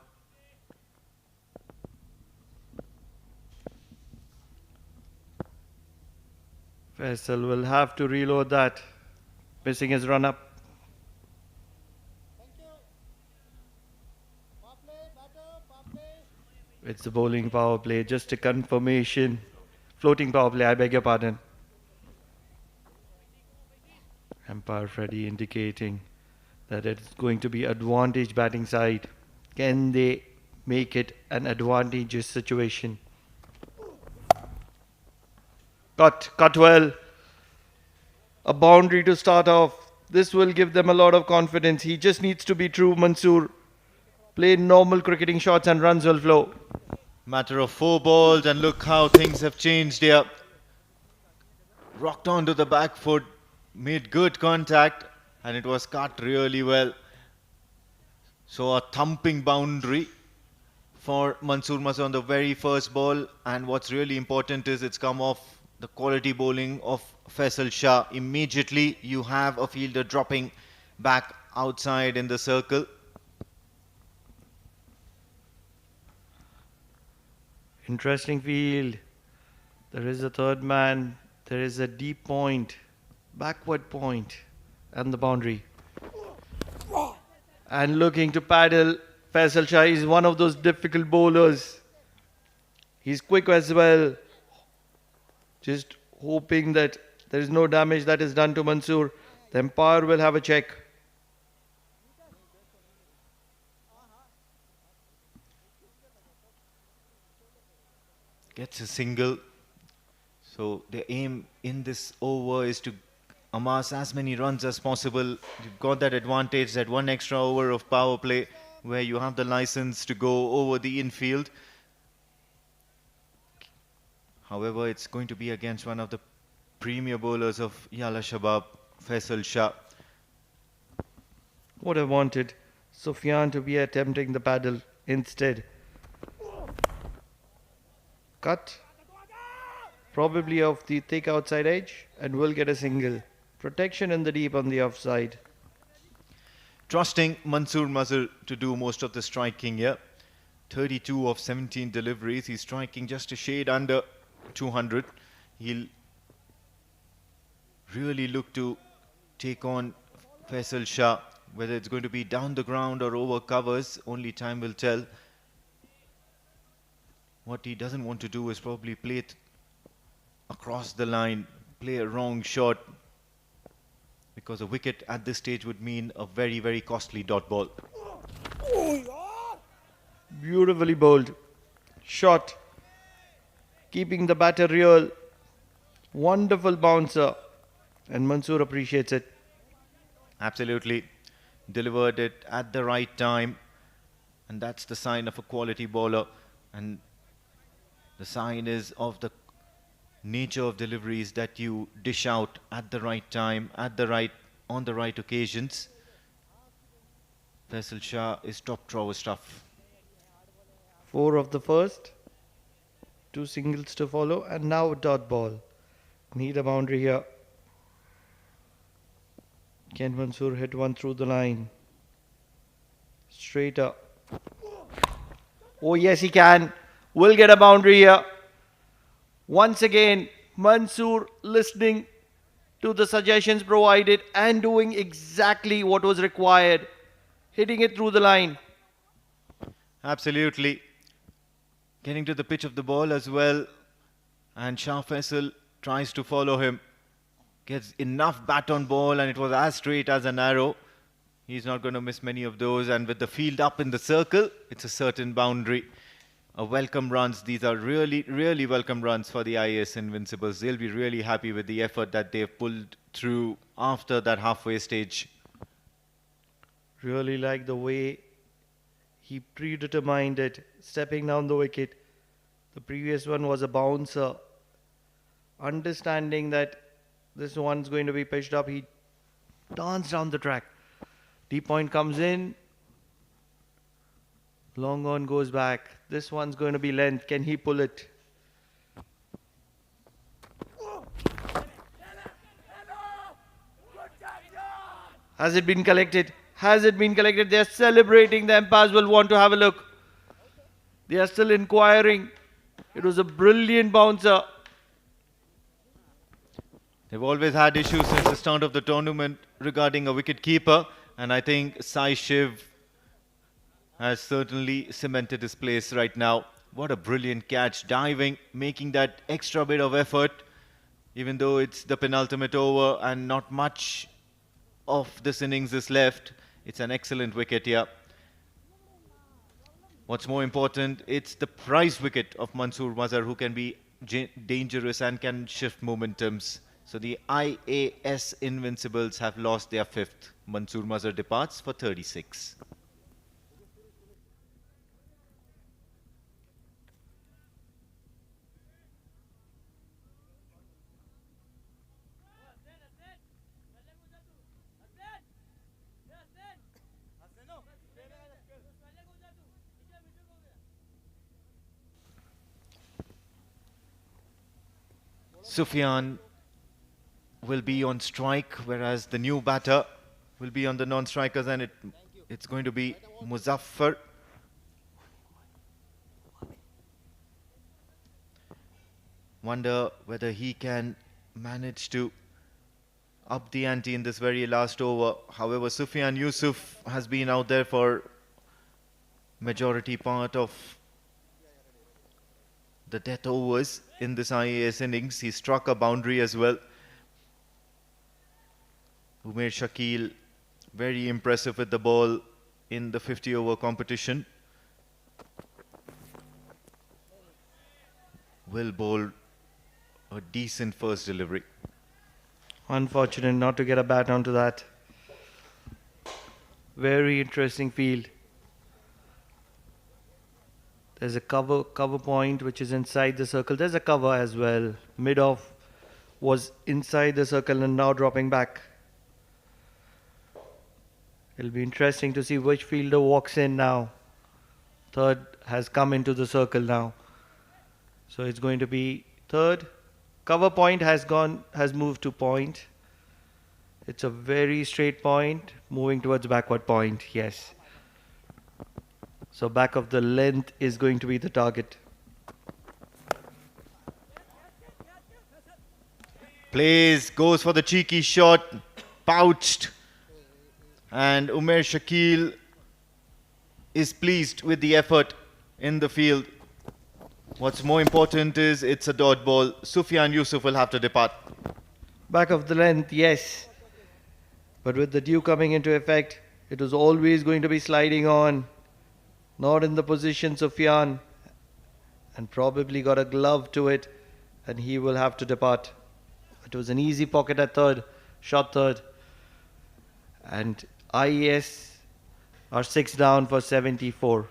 Faisal will have to reload that. Missing his run up. Thank you. Power play, batter, power play. It's the bowling power play. Just a confirmation. Floating power play, I beg your pardon. Umpire Freddie indicating that it's going to be advantage batting side. Can they make it an advantageous situation? Cut well. A boundary to start off. This will give them a lot of confidence. He just needs to be true, Mansoor. Play normal cricketing shots and runs will flow. Matter of 4 balls, and look how things have changed here. Rocked onto the back foot, made good contact, and it was cut really well. So a thumping boundary for Mansoor Mazhar on the very first ball, and what's really important is it's come off the quality bowling of Faisal Shah. Immediately you have a fielder dropping back outside in the circle. Interesting field. There is a third man. There is a deep point, backward point, and the boundary. And looking to paddle, Faisal Shah is one of those difficult bowlers. He's quick as well. Just hoping that there is no damage that is done to Mansoor. The umpire will have a check. Gets a single. So the aim in this over is to amass as many runs as possible. You've got that advantage, that one extra over of power play where you have the license to go over the infield. However, it's going to be against one of the premier bowlers of Yalla Shabab, Faisal Shah. What I wanted, Sufyan to be attempting the paddle instead. Cut. Probably off the thick outside edge, and will get a single. Protection in the deep on the offside. Trusting Mansoor Mazhar to do most of the striking here. 32 of 17 deliveries. He's striking just a shade under 200. He'll really look to take on Faisal Shah. Whether it's going to be down the ground or over covers, only time will tell. What he doesn't want to do is probably play it across the line, play a wrong shot, because a wicket at this stage would mean a very costly dot ball. Beautifully bowled. Shot. Keeping the batter real. Wonderful bouncer. And Mansoor appreciates it. Absolutely. Delivered it at the right time. And that's the sign of a quality bowler. And the sign is of the nature of deliveries that you dish out at the right time, on the right occasions. Faisal Shah is top drawer stuff. 4 of the first. 2 singles to follow, and now a dot ball. Need a boundary here. Can Mansoor hit one through the line? Straighter. Oh yes, he can. Will get a boundary here. Once again, Mansoor listening to the suggestions provided and doing exactly what was required. Hitting it through the line. Absolutely. Getting to the pitch of the ball as well. And Shah Faisal tries to follow him. Gets enough bat on ball and it was as straight as an arrow. He's not going to miss many of those. And with the field up in the circle, it's a certain boundary. A welcome runs. These are really, really welcome runs for the IAS Invincibles. They'll be really happy with the effort that they've pulled through after that halfway stage. Really like the way he predetermined it, stepping down the wicket. The previous one was a bouncer. Understanding that this one's going to be pitched up, he danced down the track. Deep point comes in. Long on goes back. This one's going to be length. Can he pull it? Has it been collected? Has it been collected? They're celebrating. The umpires will want to have a look. They are still inquiring. It was a brilliant bouncer. They've always had issues since the start of the tournament regarding a wicket keeper. And I think Sai Shiv has certainly cemented his place right now. What a brilliant catch. Diving, making that extra bit of effort. Even though it's the penultimate over and not much of this innings is left. It's an excellent wicket here. What's more important, it's the prize wicket of Mansoor Mazhar who can be dangerous and can shift momentums. So the IAS Invincibles have lost their fifth. Mansoor Mazhar departs for 36. Sufyan will be on strike, whereas the new batter will be on the non-strikers, and it's going to be Muzaffar. Wonder whether he can manage to up the ante in this very last over. However, Sufyan Yusuf has been out there for majority part of the death overs in this IAS innings. He struck a boundary as well. Umair Shakil, very impressive with the ball in the 50 over competition. Will bowl a decent first delivery. Unfortunate not to get a bat onto that. Very interesting field. There's a cover point which is inside the circle. There's a cover as well. Mid-off was inside the circle and now dropping back. It'll be interesting to see which fielder walks in now. Third has come into the circle now. So it's going to be third. Cover point has moved to point. It's a very straight point, moving towards backward point, yes. So back of the length is going to be the target. Plays, goes for the cheeky shot, pouched. And Umair Shakil is pleased with the effort in the field. What's more important is it's a dot ball. Sufyan Yusuf will have to depart. Back of the length, yes. But with the dew coming into effect, it was always going to be sliding on. Not in the position, Sufyan. And probably got a glove to it. And he will have to depart. It was an easy pocket at third. Shot third. And IAS are 6 down for 74.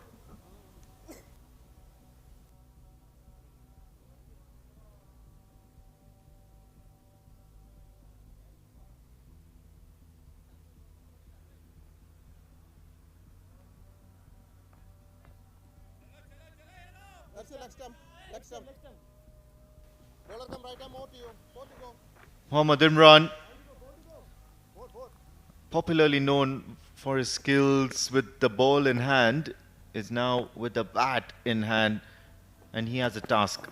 Bowler come right arm more to you. Four to go. Mohammad Imran, popularly known for his skills with the ball in hand, is now with the bat in hand, and he has a task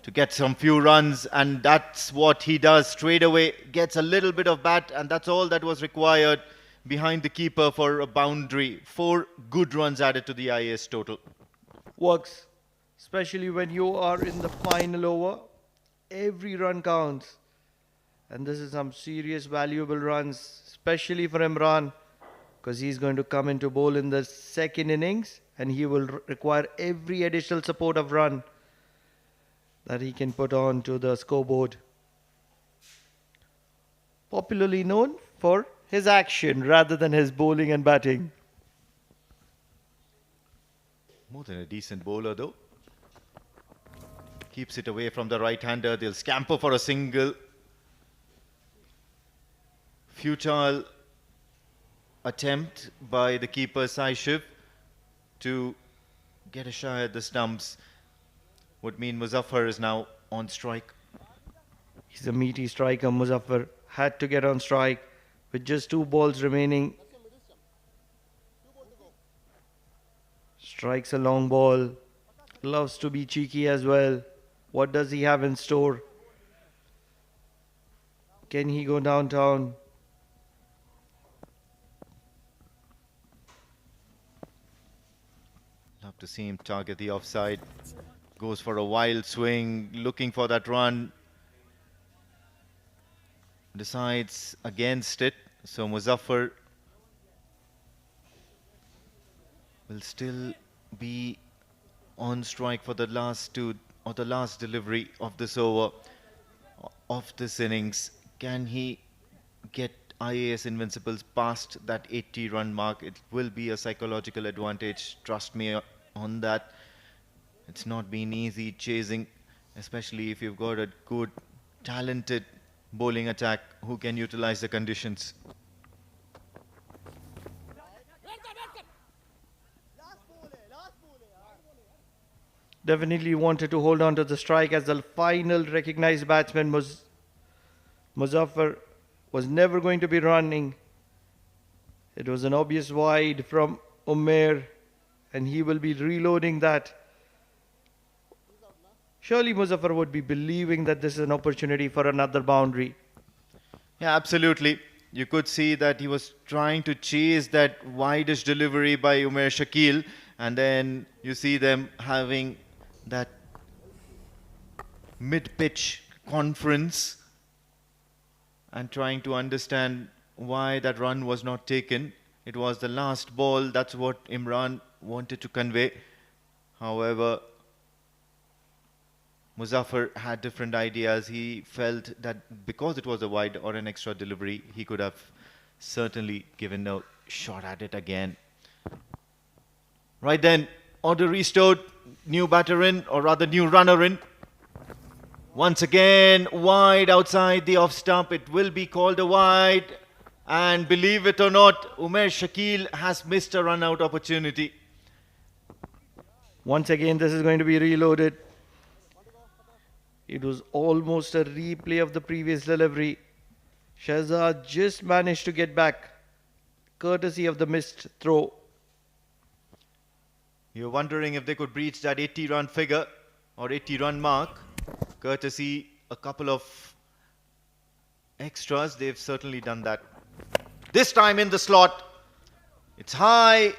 to get some few runs, and that's what he does straight away. Gets a little bit of bat, and that's all that was required behind the keeper for a boundary. 4 good runs added to the IAS total. Works, especially when you are in the final over. Every run counts. And this is some serious valuable runs, especially for Imran, because he's going to come into bowl in the second innings, and he will require every additional support of run that he can put on to the scoreboard. Popularly known for his action rather than his bowling and batting. More than a decent bowler though. Keeps it away from the right-hander. They'll scamper for a single. Futile attempt by the keeper Sai Shiv to get a shot at the stumps. Would mean Muzaffar is now on strike. He's a meaty striker. Muzaffar had to get on strike with just 2 balls remaining. Strikes a long ball. Loves to be cheeky as well. What does he have in store? Can he go downtown? Love to see him target the offside. Goes for a wild swing, looking for that run. Decides against it. So Muzaffar will still be on strike for the last 2 or the last delivery of this over, of this innings. Can he get IAS Invincibles past that 80-run mark? It will be a psychological advantage, trust me on that. It's not been easy chasing, especially if you've got a good, talented bowling attack who can utilize the conditions. Definitely wanted to hold on to the strike as the final recognized batsman. Muzaffar was never going to be running. It was an obvious wide from Umair, and he will be reloading that. Surely Muzaffar would be believing that this is an opportunity for another boundary. Yeah, absolutely. You could see that he was trying to chase that widest delivery by Umair Shakil, and then you see them having that mid-pitch conference and trying to understand why that run was not taken. It was the last ball, that's what Imran wanted to convey. However, Muzaffar had different ideas. He felt that because it was a wide or an extra delivery, he could have certainly given a shot at it again. Right then, order restored, new batter in, or rather new runner in. Once again, wide outside the off stump. It will be called a wide. And believe it or not, Umair Shakil has missed a run out opportunity. Once again, this is going to be reloaded. It was almost a replay of the previous delivery. Shahzad just managed to get back, courtesy of the missed throw. You're wondering if they could breach that 80-run figure or 80-run mark. Courtesy a couple of extras, they've certainly done that. This time in the slot. It's high,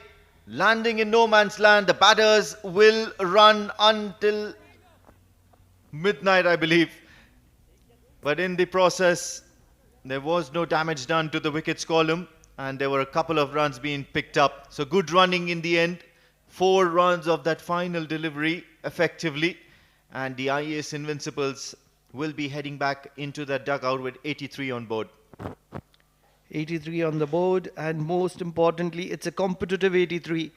landing in no man's land. The batters will run until midnight, I believe. But in the process, there was no damage done to the wickets column, and there were a couple of runs being picked up. So good running in the end. 4 runs of that final delivery effectively, and the IAS Invincibles will be heading back into the dugout with 83 on board. 83 on the board, and most importantly, it's a competitive 83.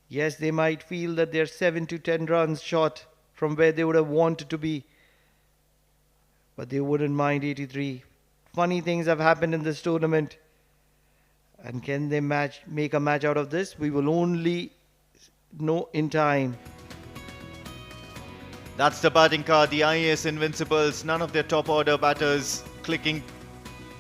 Yes, they might feel that they're 7 to 10 runs short from where they would have wanted to be, but they wouldn't mind 83. Funny things have happened in this tournament, and can they make a match out of this? We will only know in time. That's the batting card, the IAS Invincibles. None of their top order batters clicking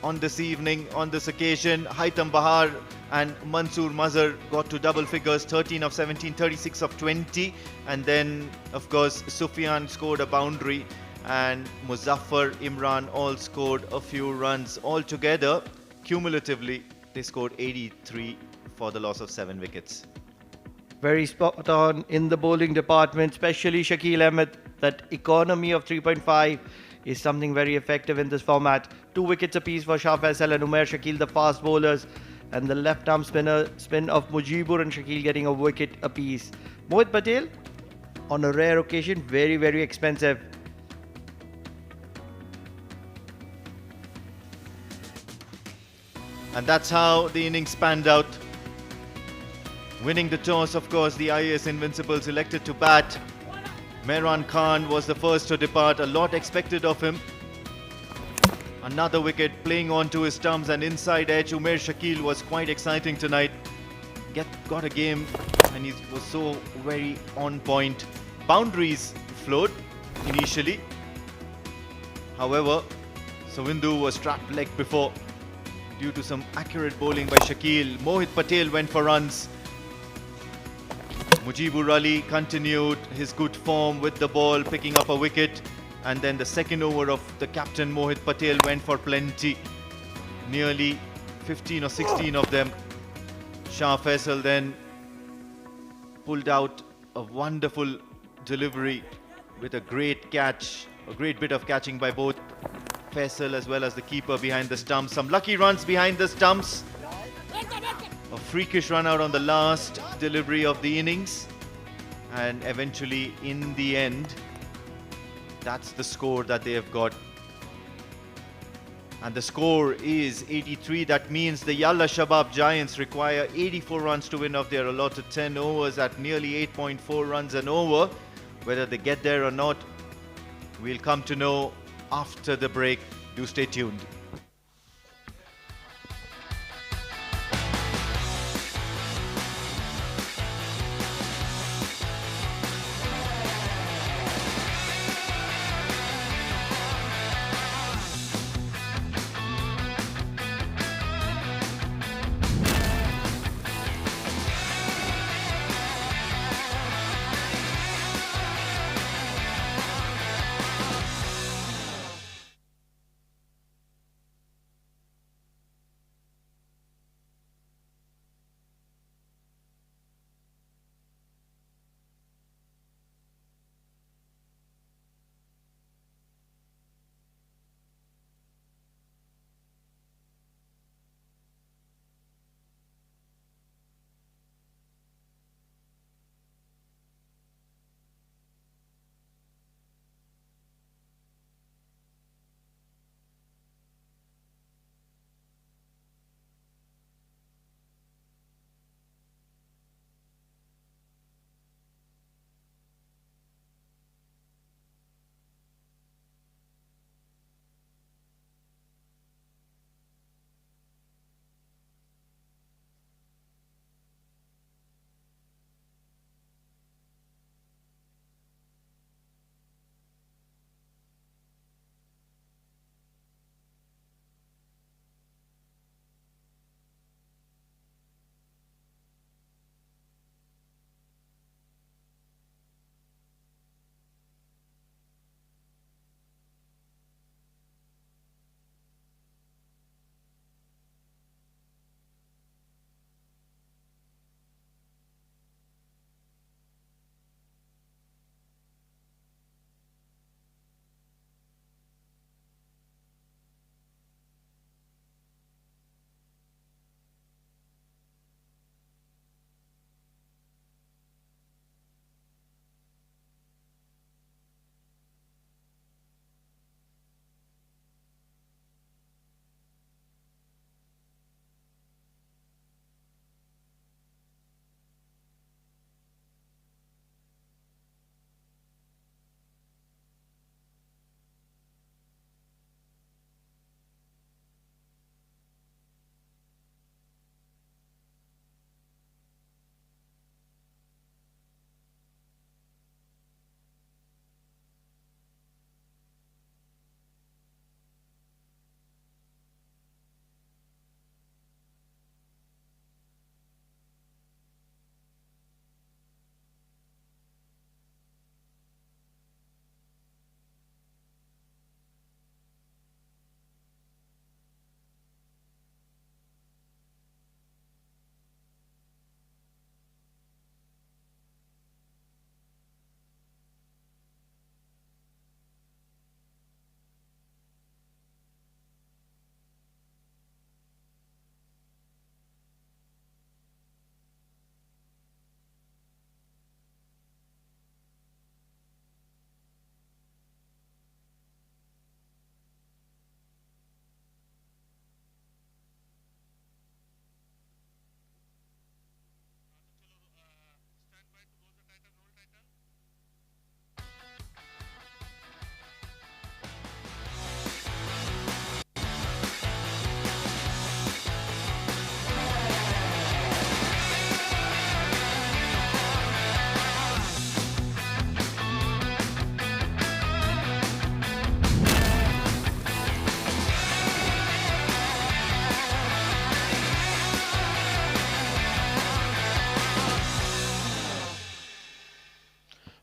on this evening, on this occasion. Haitham Bahar and Mansoor Mazhar got to double figures, 13 of 17, 36 of 20. And then, of course, Sufyan scored a boundary and Muzaffar, Imran all scored a few runs. Altogether, cumulatively, they scored 83 for the loss of 7 wickets. Very spot on in the bowling department, especially Shakil Ahmed. That economy of 3.5 is something very effective in this format. 2 wickets apiece for Shah Faisal and Umair Shakil, the fast bowlers, and the left arm spin of Mujibur and Shakil getting a wicket apiece. Mohit Patel, on a rare occasion, very, very expensive. And that's how the innings panned out. Winning the toss, of course, the IAS Invincibles elected to bat. Mehran Khan was the first to depart. A lot expected of him. Another wicket playing on to his stumps and inside edge. Umair Shakil was quite exciting tonight. Got a game and he was so very on point. Boundaries flowed initially. However, Savindu was trapped leg before due to some accurate bowling by Shakil. Mohit Patel went for runs. Mujibur Ali continued his good form with the ball, picking up a wicket. And then the second over of the captain Mohit Patel went for plenty. Nearly 15 or 16 of them. Shah Faisal then pulled out a wonderful delivery with a great catch, a great bit of catching by both Faisal as well as the keeper behind the stumps. Some lucky runs behind the stumps. A freakish run out on the last delivery of the innings. And eventually, in the end, that's the score that they have got. And the score is 83. That means the Yalla Shabab Giants require 84 runs to win off their allotted 10 overs at nearly 8.4 runs an over. Whether they get there or not, we'll come to know after the break. Do stay tuned.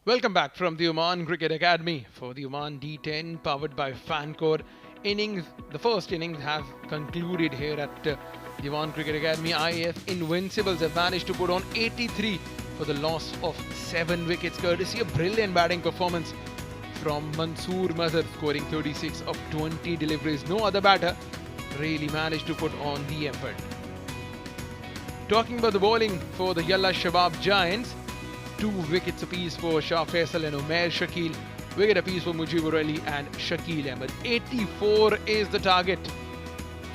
Welcome back from the Oman Cricket Academy for the Oman D10 powered by Fancode. The first innings has concluded here at the Oman Cricket Academy. IAS Invincibles have managed to put on 83 for the loss of 7 wickets, courtesy a brilliant batting performance from Mansoor Mazhar, scoring 36 of 20 deliveries. No other batter really managed to put on the effort. Talking about the bowling for the Yalla Shabab Giants, 2 wickets apiece for Shah Faisal and Umair Shakil, wicket apiece for Mujibur Ali and Shakil Ahmed. 84 is the target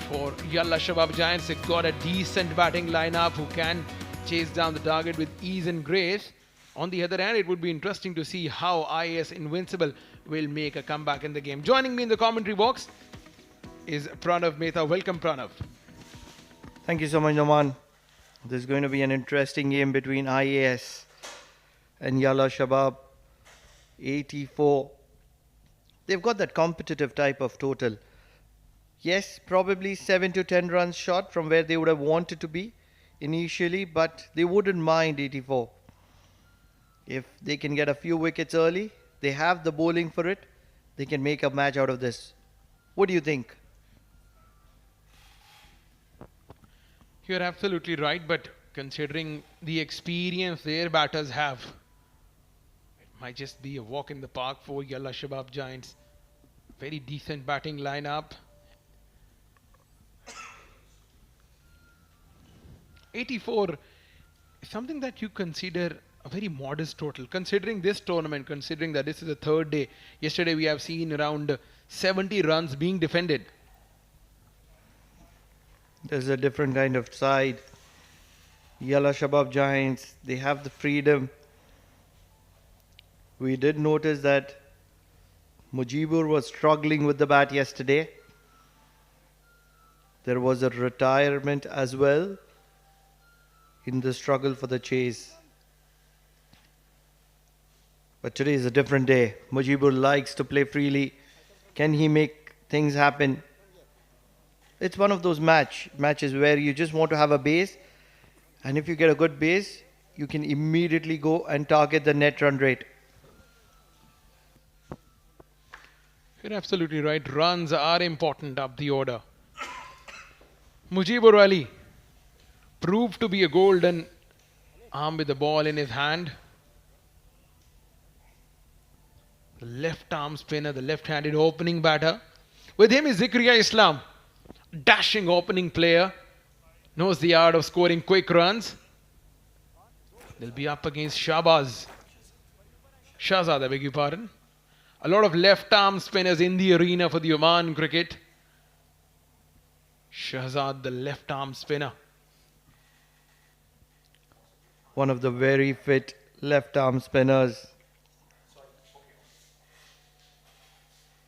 for Yalla Shabab Giants. They've got a decent batting lineup who can chase down the target with ease and grace. On the other hand, it would be interesting to see how IAS Invincible will make a comeback in the game. Joining me in the commentary box is Pranav Mehta. Welcome, Pranav. Thank you so much, Noman. This is going to be an interesting game between IAS and Yalla Shabab. 84. They've got that competitive type of total. Yes, probably 7 to 10 runs short from where they would have wanted to be initially, but they wouldn't mind 84. If they can get a few wickets early, they have the bowling for it, they can make a match out of this. What do you think? You're absolutely right, but considering the experience their batters have, it might just be a walk in the park for Yalla Shabab Giants. Very decent batting lineup. 84 is something that you consider a very modest total, considering this tournament, considering that this is the third day. Yesterday we have seen around 70 runs being defended. There's a different kind of side. Yalla Shabab Giants, they have the freedom. We did notice that Mujibur was struggling with the bat yesterday. There was a retirement as well in the struggle for the chase. But today is a different day. Mujibur likes to play freely. Can he make things happen? It's one of those matches where you just want to have a base, and if you get a good base, you can immediately go and target the net run rate. You're absolutely right. Runs are important up the order. Mujibur Ali proved to be a golden arm with the ball in his hand. The left arm spinner, the left-handed opening batter. With him is Zikriya Islam, dashing opening player, knows the art of scoring quick runs. They'll be up against Shahzad, I beg your pardon. A lot of left-arm spinners in the arena for the Oman cricket. Shahzad, the left-arm spinner. One of the very fit left-arm spinners.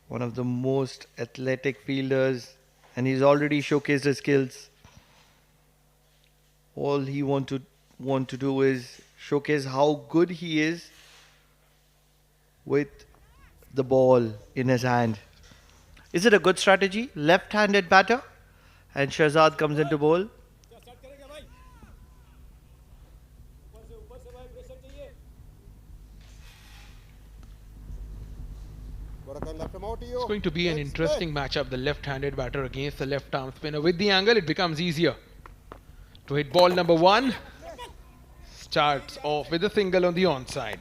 One of the most athletic fielders, and he's already showcased his skills. All he want to do is showcase how good he is with the ball in his hand. Is it a good strategy? Left-handed batter, and Shahzad comes into bowl. It's going to be an interesting matchup, the left-handed batter against the left-arm spinner. With the angle, it becomes easier to hit ball number 1. Starts off with a single on the onside.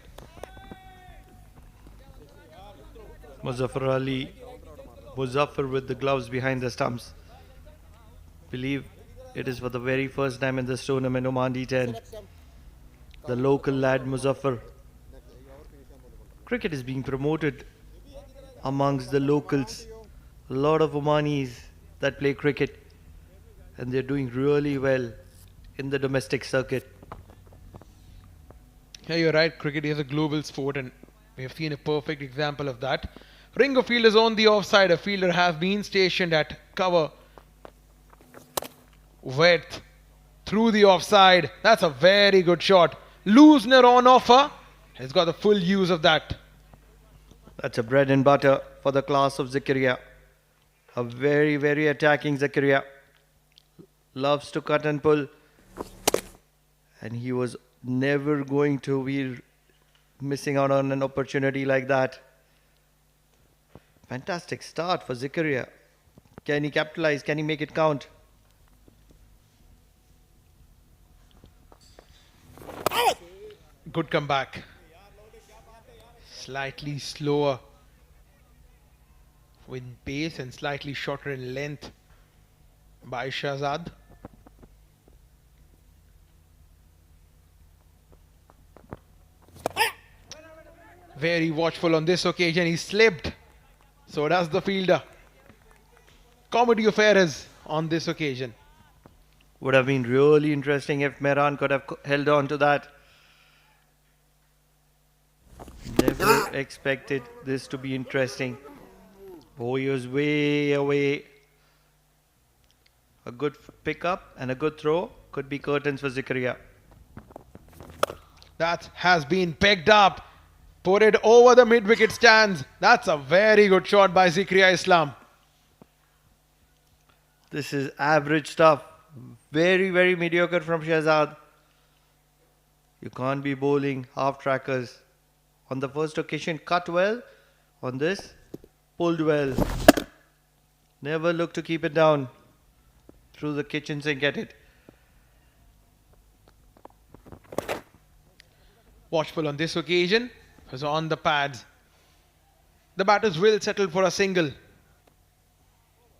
Muzaffar with the gloves behind the stumps. Believe it is for the very first time in this tournament, Oman D10. The local lad Muzaffar. Cricket is being promoted amongst the locals. A lot of Omanis that play cricket, and they're doing really well in the domestic circuit. Yeah, you're right. Cricket is a global sport, and we have seen a perfect example of that. Ring of fielders on the offside. A fielder has been stationed at cover width through the offside. That's a very good shot. Loosener on offer. Has got the full use of that. That's a bread and butter for the class of Zakaria. A very, very attacking Zakaria. Loves to cut and pull. And he was never going to be missing out on an opportunity like that. Fantastic start for Zakaria. Can he capitalize? Can he make it count? Good comeback. Slightly slower in pace and slightly shorter in length by Shahzad. Very watchful on this occasion. He slipped. So does the fielder. Comedy of errors on this occasion. Would have been really interesting if Mehran could have held on to that. Never expected this to be interesting. Oh, he was way away. A good pickup and a good throw could be curtains for Zakaria. That has been pegged up. Put it over the mid-wicket stands. That's a very good shot by Zakaria Islam. This is average stuff. Very, very mediocre from Shahzad. You can't be bowling half-trackers. On the first occasion, cut well. On this, pulled well. Never look to keep it down. Through the kitchens and get it. Watchful on this occasion. Was on the pads. The batters will settle for a single.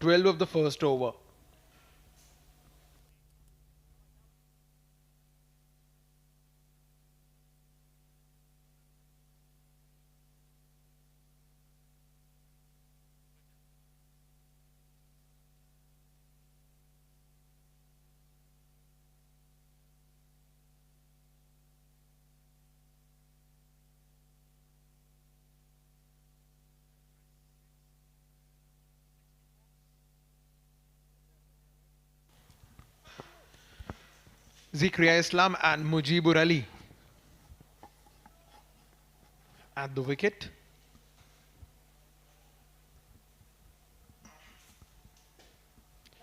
12 of the first over. Zakaria Islam and Mujibur Ali at the wicket.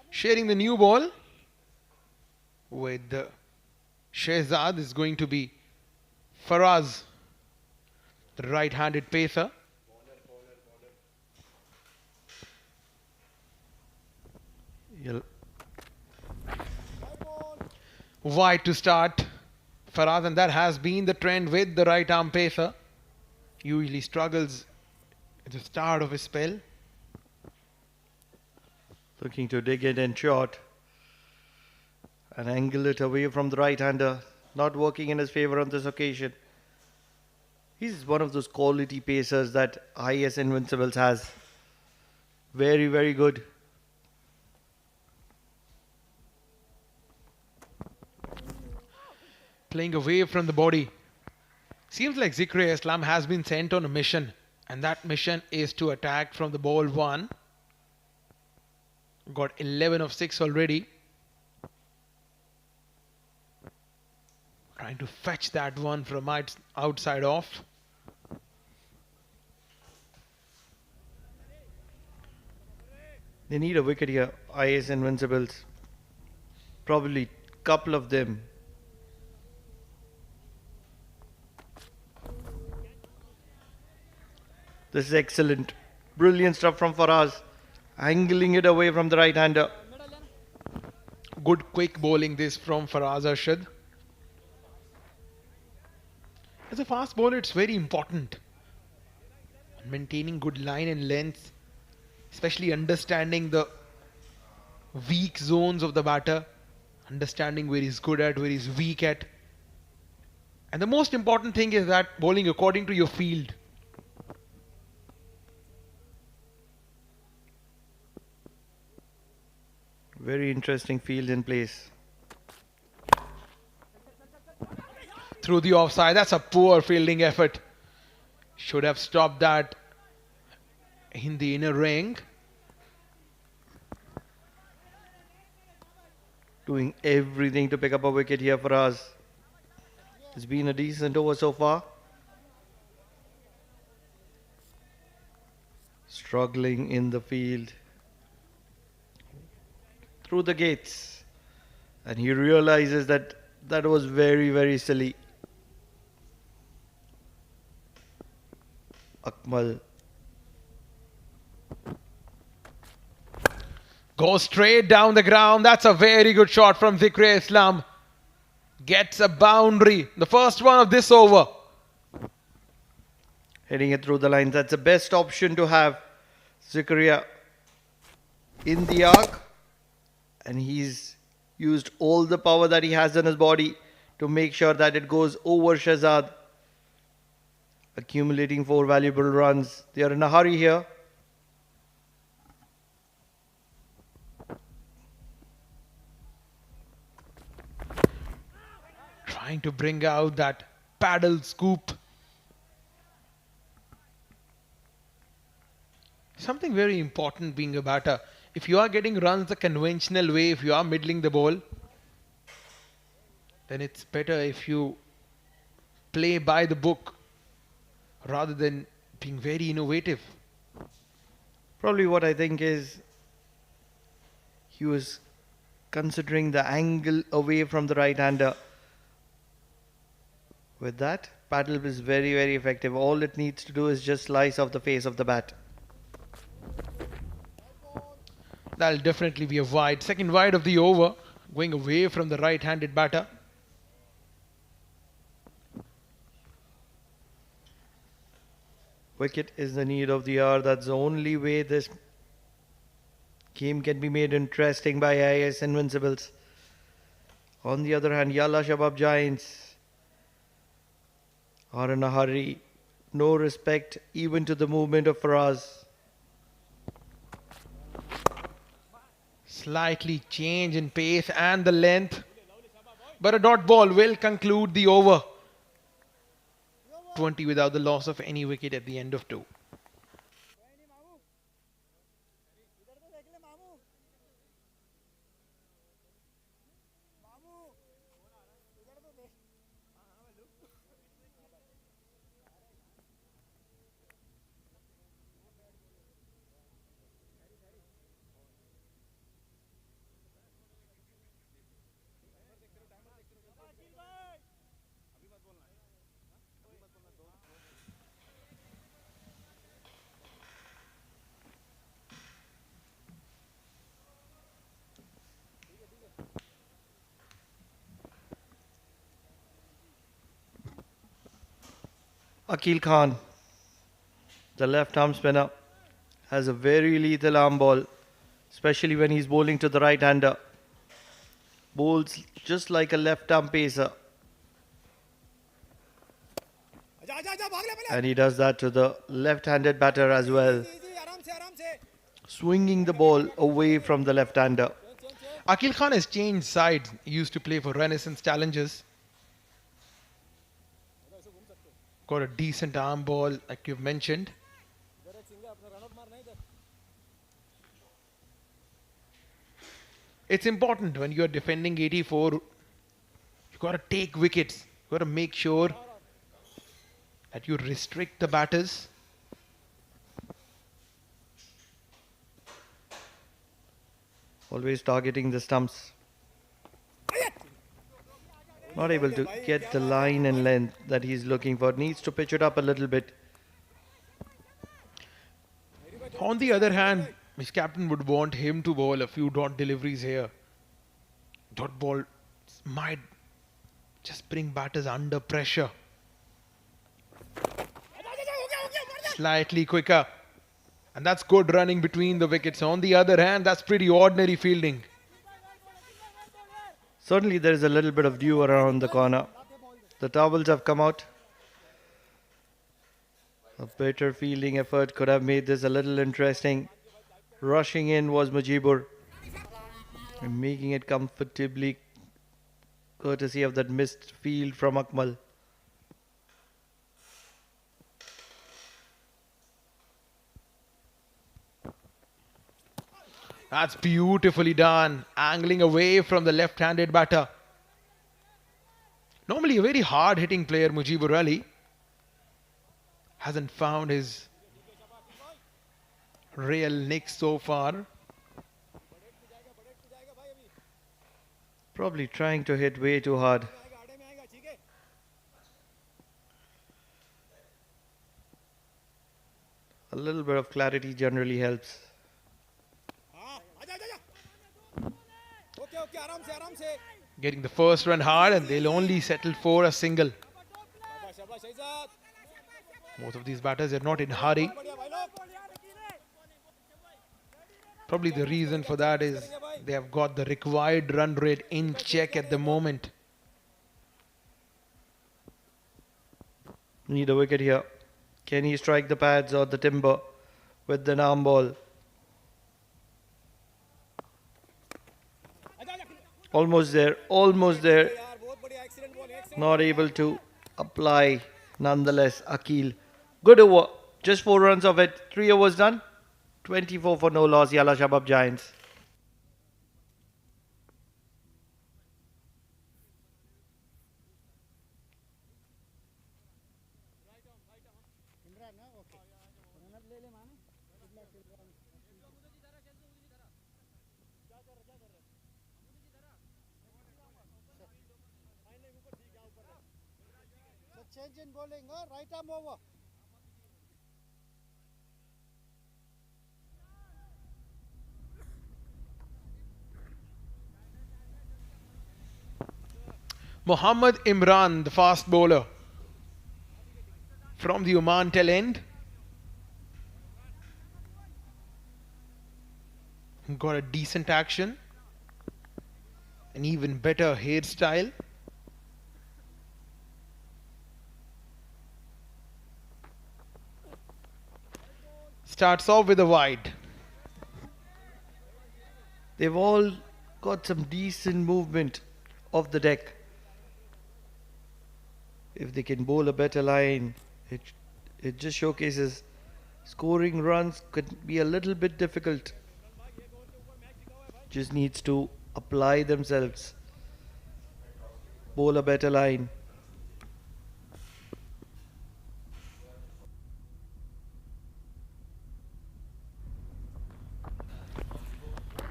Sharing the new ball with Shahzad is going to be Faraz, the right-handed pacer. Wide to start Faraz, and that has been the trend with the right arm pacer. Usually struggles at the start of his spell. Looking to dig it in short and angle it away from the right-hander. Not working in his favour on this occasion. He's one of those quality pacers that IAS Invincibles has. Very, very good. Playing away from the body. Seems like Zakaria Islam has been sent on a mission, and that mission is to attack from the ball 1. Got 11 of 6 already. Trying to fetch that one from outside off. They need a wicket here, IAS Invincibles. Probably couple of them. This is excellent. Brilliant stuff from Faraz. Angling it away from the right-hander. Good quick bowling this from Faraz Arshad. As a fast bowler, it's very important. Maintaining good line and length. Especially understanding the weak zones of the batter. Understanding where he's good at, where he's weak at. And the most important thing is that bowling according to your field. Very interesting field in place. Through the offside. That's a poor fielding effort. Should have stopped that in the inner ring. Doing everything to pick up a wicket here for us. It's been a decent over so far. Struggling in the field. Through the gates. And he realizes that that was very, very silly. Akmal. Goes straight down the ground. That's a very good shot from Zikri Islam. Gets a boundary. The first one of this over. Hitting it through the lines. That's the best option to have. Zikaria in the arc. And he's used all the power that he has in his body to make sure that it goes over Shahzad. Accumulating 4 valuable runs. They are in a hurry here. Trying to bring out that paddle scoop. Something very important being a batter. If you are getting runs the conventional way, if you are middling the ball, then it's better if you play by the book rather than being very innovative. Probably what I think is he was considering the angle away from the right-hander. With that, paddle is very, very effective. All it needs to do is just slice off the face of the bat. That'll definitely be a wide. Second wide of the over, going away from the right-handed batter. Wicket is the need of the hour. That's the only way this game can be made interesting by IAS Invincibles. On the other hand, Yalla Shabab Giants are in a hurry. No respect even to the movement of Faraz. Slightly change in pace and the length. But a dot ball will conclude the over. 20 without the loss of any wicket at the end of 2. Akil Khan, the left arm spinner, has a very lethal arm ball, especially when he's bowling to the right hander. Bowls just like a left arm pacer. And he does that to the left-handed batter as well. Swinging the ball away from the left-hander. Akil Khan has changed sides. He used to play for Renaissance Challengers. Got a decent arm ball, like you've mentioned. It's important when you're defending 84. You've got to take wickets. You've got to make sure that you restrict the batters. Always targeting the stumps. Not able to get the line and length that he's looking for. Needs to pitch it up a little bit. On the other hand, his captain would want him to bowl a few dot deliveries here. Dot ball might just bring batters under pressure. Slightly quicker. And that's good running between the wickets. On the other hand, that's pretty ordinary fielding. Certainly there is a little bit of dew around the corner. The towels have come out. A better fielding effort could have made this a little interesting. Rushing in was Mujibur. And making it comfortably courtesy of that missed field from Akmal. That's beautifully done. Angling away from the left-handed batter. Normally a very hard-hitting player, Mujibur Ali. Hasn't found his real nick so far. Probably trying to hit way too hard. bit of clarity generally helps. Okay okay आराम से Getting the first run hard, and they'll only settle for a single. शाबाश शाबाश इज्जत Most of these batters are not in hurry. बढ़िया भाई लोग Probably the reason for that is they have got the required run rate in check at the moment. Need a wicket here. Can he strike the pads or the timber with an arm ball? Almost there, almost there. यार बहुत बढ़िया excellent ball Not able to apply nonetheless. Akil. Good over. Just 4 runs of it. 3 overs done. 24 for no loss. Yalla Shabab Giants. Imran ना okay run up ले ले माने good luck Imran So change in bowling, right arm over. Mohammad Imran, the fast bowler from the Oman tail end. Got a decent action, an even better hairstyle. Starts off with a wide. They've all got some decent movement off the deck. If they can bowl a better line, it just showcases scoring runs could be a little bit difficult. Just needs to apply themselves. Bowl a better line.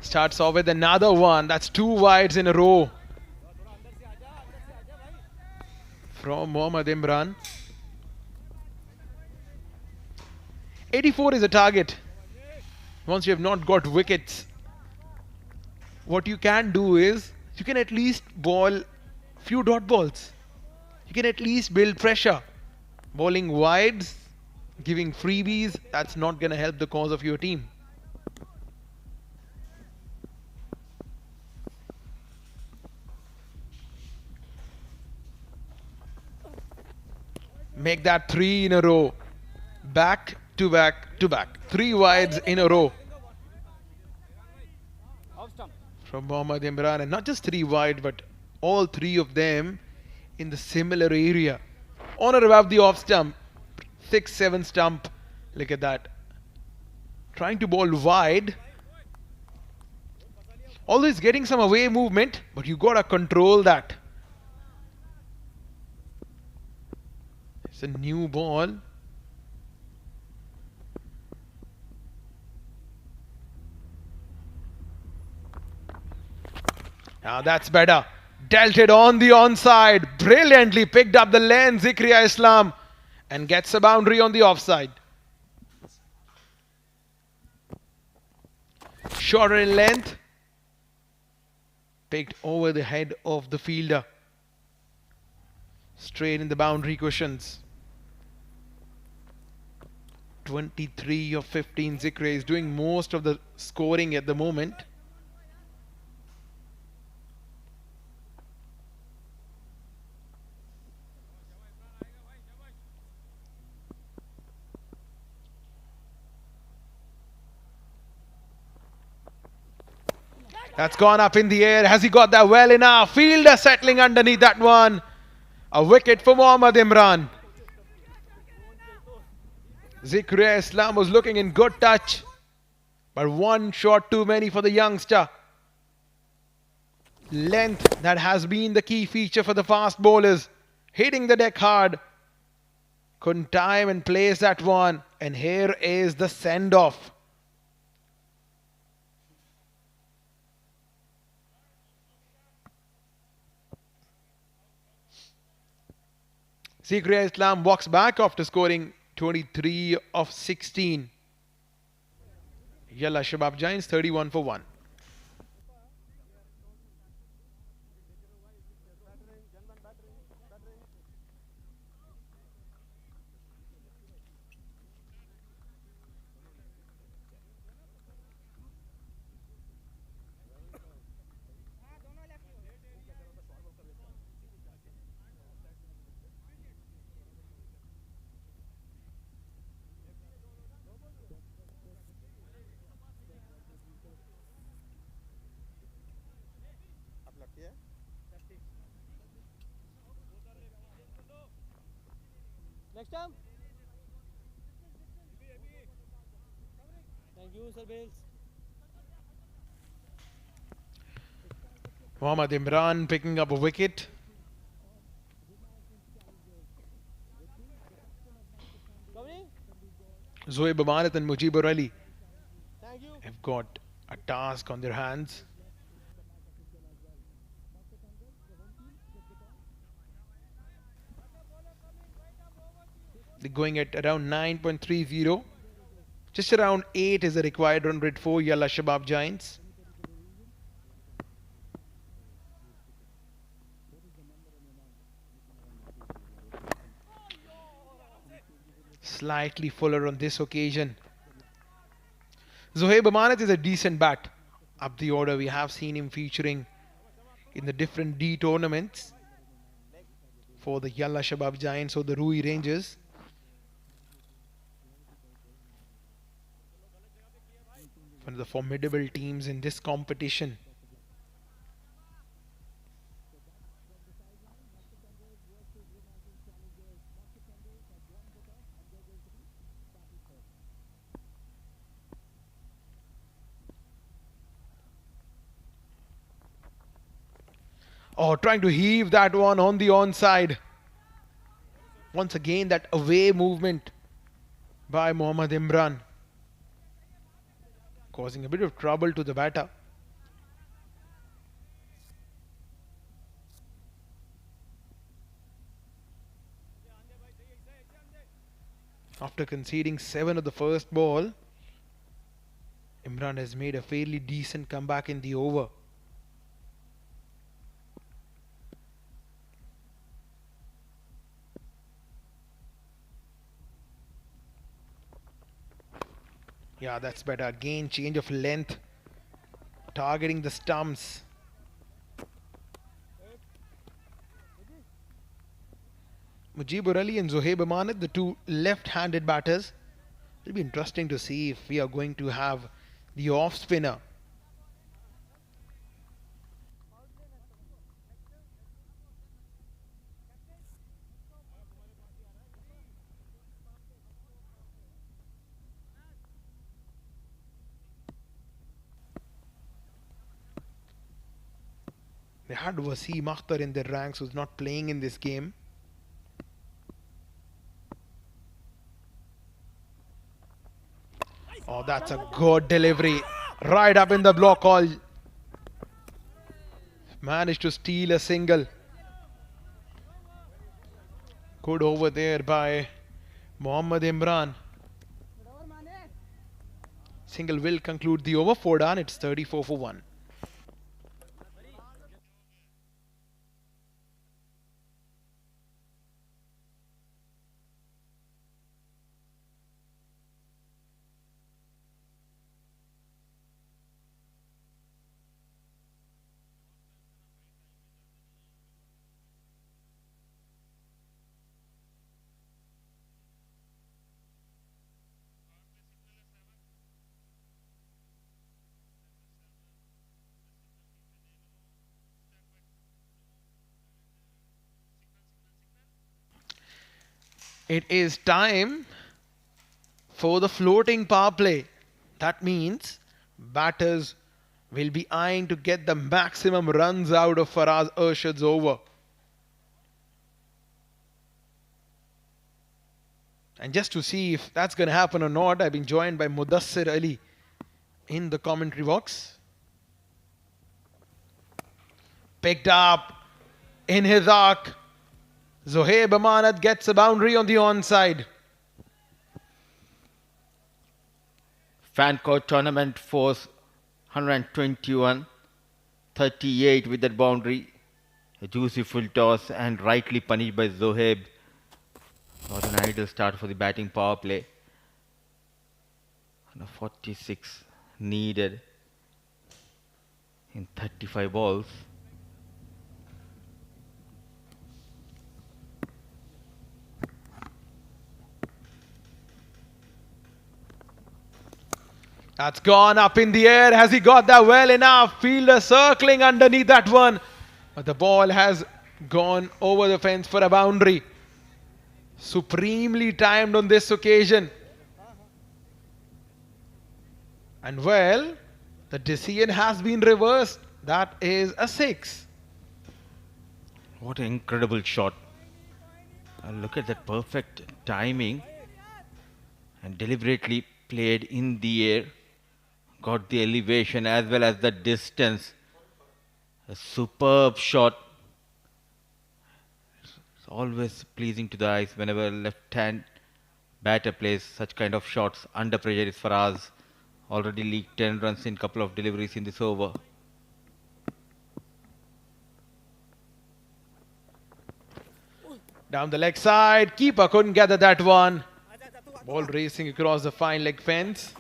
Starts off with another one. That's 2 wides in a row from Mohammad Imran. 84 is a target. Once you have not got wickets, what you can do is you can at least bowl few dot balls. You can at least build pressure. Bowling wides, giving freebies, that's not going to help the cause of your team. Make that 3 in a row. Back to back to back. 3 wides in a row from Mohammad Imran. And not just 3 wide, but all 3 of them in the similar area. On or above the off stump. 6-7 stump. Look at that. Trying to bowl wide. Although he's getting some away movement, but you gotta control that. It's a new ball. Now that's better. Dealt it on the onside. Brilliantly picked up the length, Zikriya Islam, and gets a boundary on the offside. Shorter in length. Picked over the head of the fielder. Straight in the boundary cushions. 23 of 15. Zikriya is doing most of the scoring at the moment. That's gone up in the air. Has he got that well enough? Fielder settling underneath that one. A wicket for Mohammad Imran. Zikriya Islam was looking in good touch, but one shot too many for the youngster. Length, that has been the key feature for the fast bowlers. Hitting the deck hard. Couldn't time and place that one. And here is the send-off. Zikriya Islam walks back after scoring 23 of 16. Yalla Shabab Giants 31 for 1. Next time. Thank you, Sir Bales. Mohammad Imran picking up a wicket. Covering. Zohaib Amanat and Mujibur Ali Thank you. have got a task on their hands. They're going at around 9.30. Just around 8 is the required run rate for Yalla Shabab Giants. Slightly fuller on this occasion. Zohaib Amanat is a decent bat. Up the order, we have seen him featuring in the different D tournaments for the Yalla Shabab Giants or the Rui Rangers. One of the formidable teams in this competition. Oh, trying to heave that one on the onside. Once again, that away movement by Mohammad Imran, causing a bit of trouble to the batter. After conceding 7 of the first ball, Imran has made a fairly decent comeback in the over. Yeah, that's better. Again, change of length, targeting the stumps. Mujibur Ali and Zohaib Amanat, the two left-handed batters. It'll be interesting to see if we are going to have the off spinner. They had Wasim Akhtar in their ranks, who's not playing in this game. Oh, that's a good delivery. Right up in the block hole. Managed to steal a single. Good over there by Mohammad Imran. Single will conclude the over. 4 done. It's 34 for 1. It is time for the floating power play. That means batters will be eyeing to get the maximum runs out of Faraz Arshad's over. And just to see if that's going to happen or not, I've been joined by Mudassir Ali in the commentary box. Picked up in his arc. Zohaib Amanat gets a boundary on the onside. Fancourt tournament force 121-38 with that boundary. A juicy full toss and rightly punished by Zohaib. Not an ideal start for the batting power play. And a 46 needed in 35 balls. That's gone up in the air. Has he got that well enough? Fielder circling underneath that one. But the ball has gone over the fence for a boundary. Supremely timed on this occasion. And well, the decision has been reversed. That is a 6. What an incredible shot. Look at that perfect timing. And deliberately played in the air. Got the elevation as well as the distance. A superb shot. It's always pleasing to the eyes whenever left-hand batter plays such kind of shots under pressure. Is Faraz already leaked 10 runs in couple of deliveries in this over. Down the leg side. Keeper couldn't gather that one. Ball racing across the fine leg fence.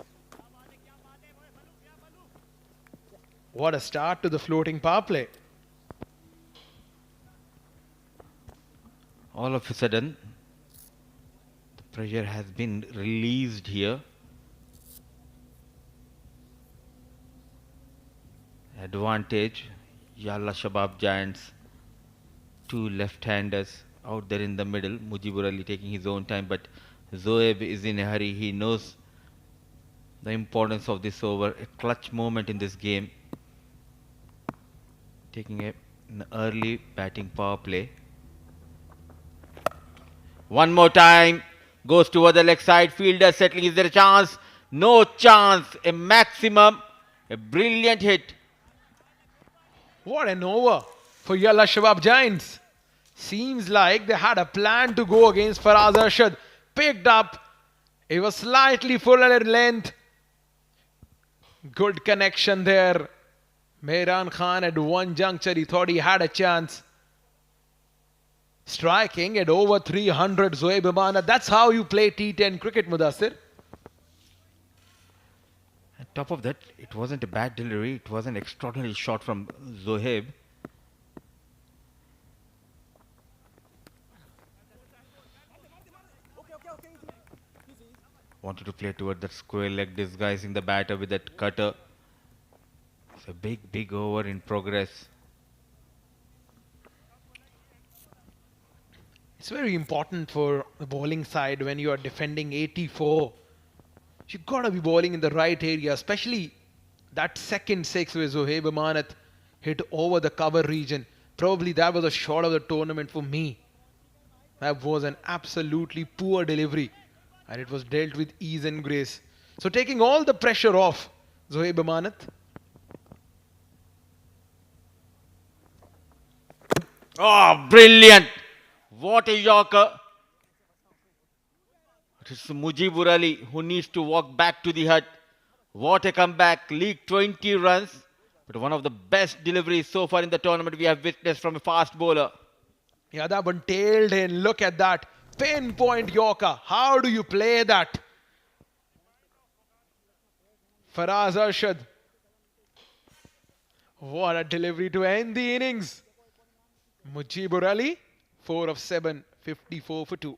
What a start to the floating power play. All of a sudden, the pressure has been released here. Advantage, Yalla Shabab Giants. 2 left-handers out there in the middle. Mujibur Ali taking his own time, but Zoeb is in a hurry. He knows the importance of this over. A clutch moment in this game. Taking an early batting power play. One more time. Goes toward the leg side. Fielder settling. Is there a chance? No chance. A maximum. A brilliant hit. What an over for Yalla Shabab Giants. Seems like they had a plan to go against Faraz Arshad. Picked up. It was slightly fuller in length. Good connection there. Mehran Khan at one juncture, he thought he had a chance. Striking at over 300, Zohaib Amanat. That's how you play T10 cricket, Mudassir. On top of that, it wasn't a bad delivery. It was an extraordinary shot from Zohaib. Wanted to play toward that square leg, disguising the batter with that cutter. It's a big over in progress. It's very important for the bowling side when you are defending 84. You gotta be bowling in the right area, especially that second 6 where Zohaib Amanat hit over the cover region. Probably that was a shot of the tournament for me. That was an absolutely poor delivery. And it was dealt with ease and grace. So taking all the pressure off Zohaib Amanat. Oh, brilliant! What a Yorker! It is Mujibur Ali who needs to walk back to the hut. What a comeback! League 20 runs. But one of the best deliveries so far in the tournament we have witnessed from a fast bowler. Yeah, that one tailed in. Look at that. Pinpoint Yorker. How do you play that? Faraz Arshad. What a delivery to end the innings. Mujibur Ali, 4 of 7, 54 for 2.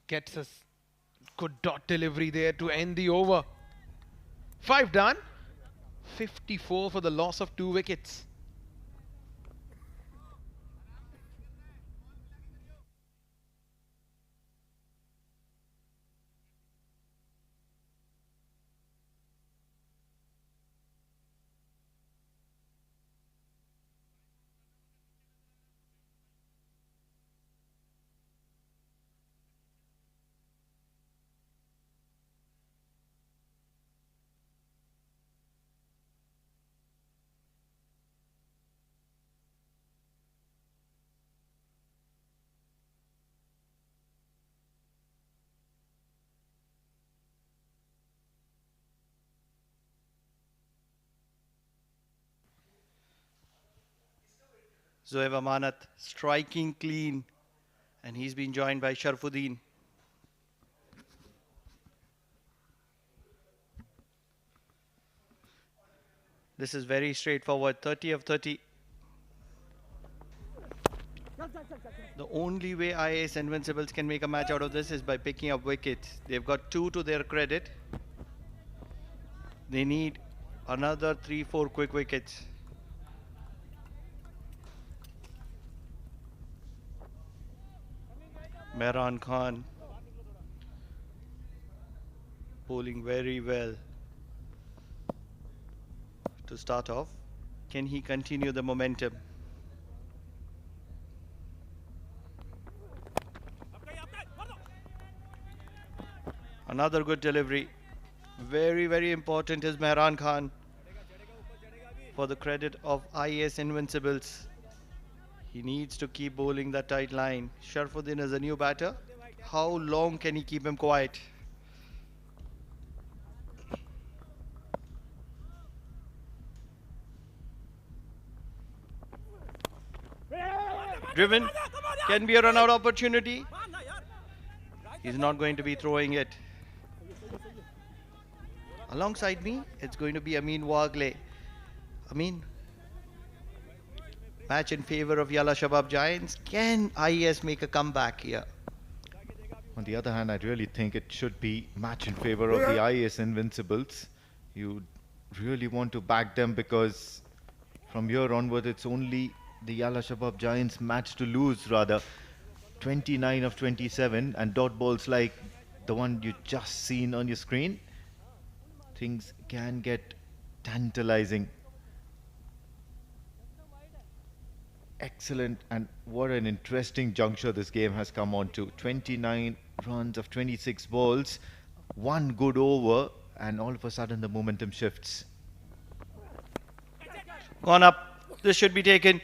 Gets a good dot delivery there to end the over. 5 done. 54 for the loss of 2 wickets. Zoeb Amanat striking clean, and he's been joined by Sharfuddin. This is very straightforward, 30 of 30. The only way IAS Invincibles can make a match out of this is by picking up wickets. They've got 2 to their credit. They need another 3-4 quick wickets. Mehran Khan bowling very well to start off. Can he continue the momentum? Another good delivery. Very, very important is Mehran Khan. For the credit of IAS Invincibles, he needs to keep bowling that tight line. Sharfuddin is a new batter. How long can he keep him quiet? Driven. Can be a run out opportunity. He's not going to be throwing it. Alongside me, it's going to be Amin Wagle. Amin, match in favor of Yalla Shabab Giants. Can IAS make a comeback here? On the other hand, I really think it should be match in favor of the IAS Invincibles. You really want to back them because from here onward, it's only the Yalla Shabab Giants match to lose rather. 29 of 27 and dot balls like the one you just seen on your screen. Things can get tantalizing. Excellent, and what an interesting juncture this game has come on to. 29 runs of 26 balls, 1 good over, and all of a sudden the momentum shifts. Gone up. This should be taken.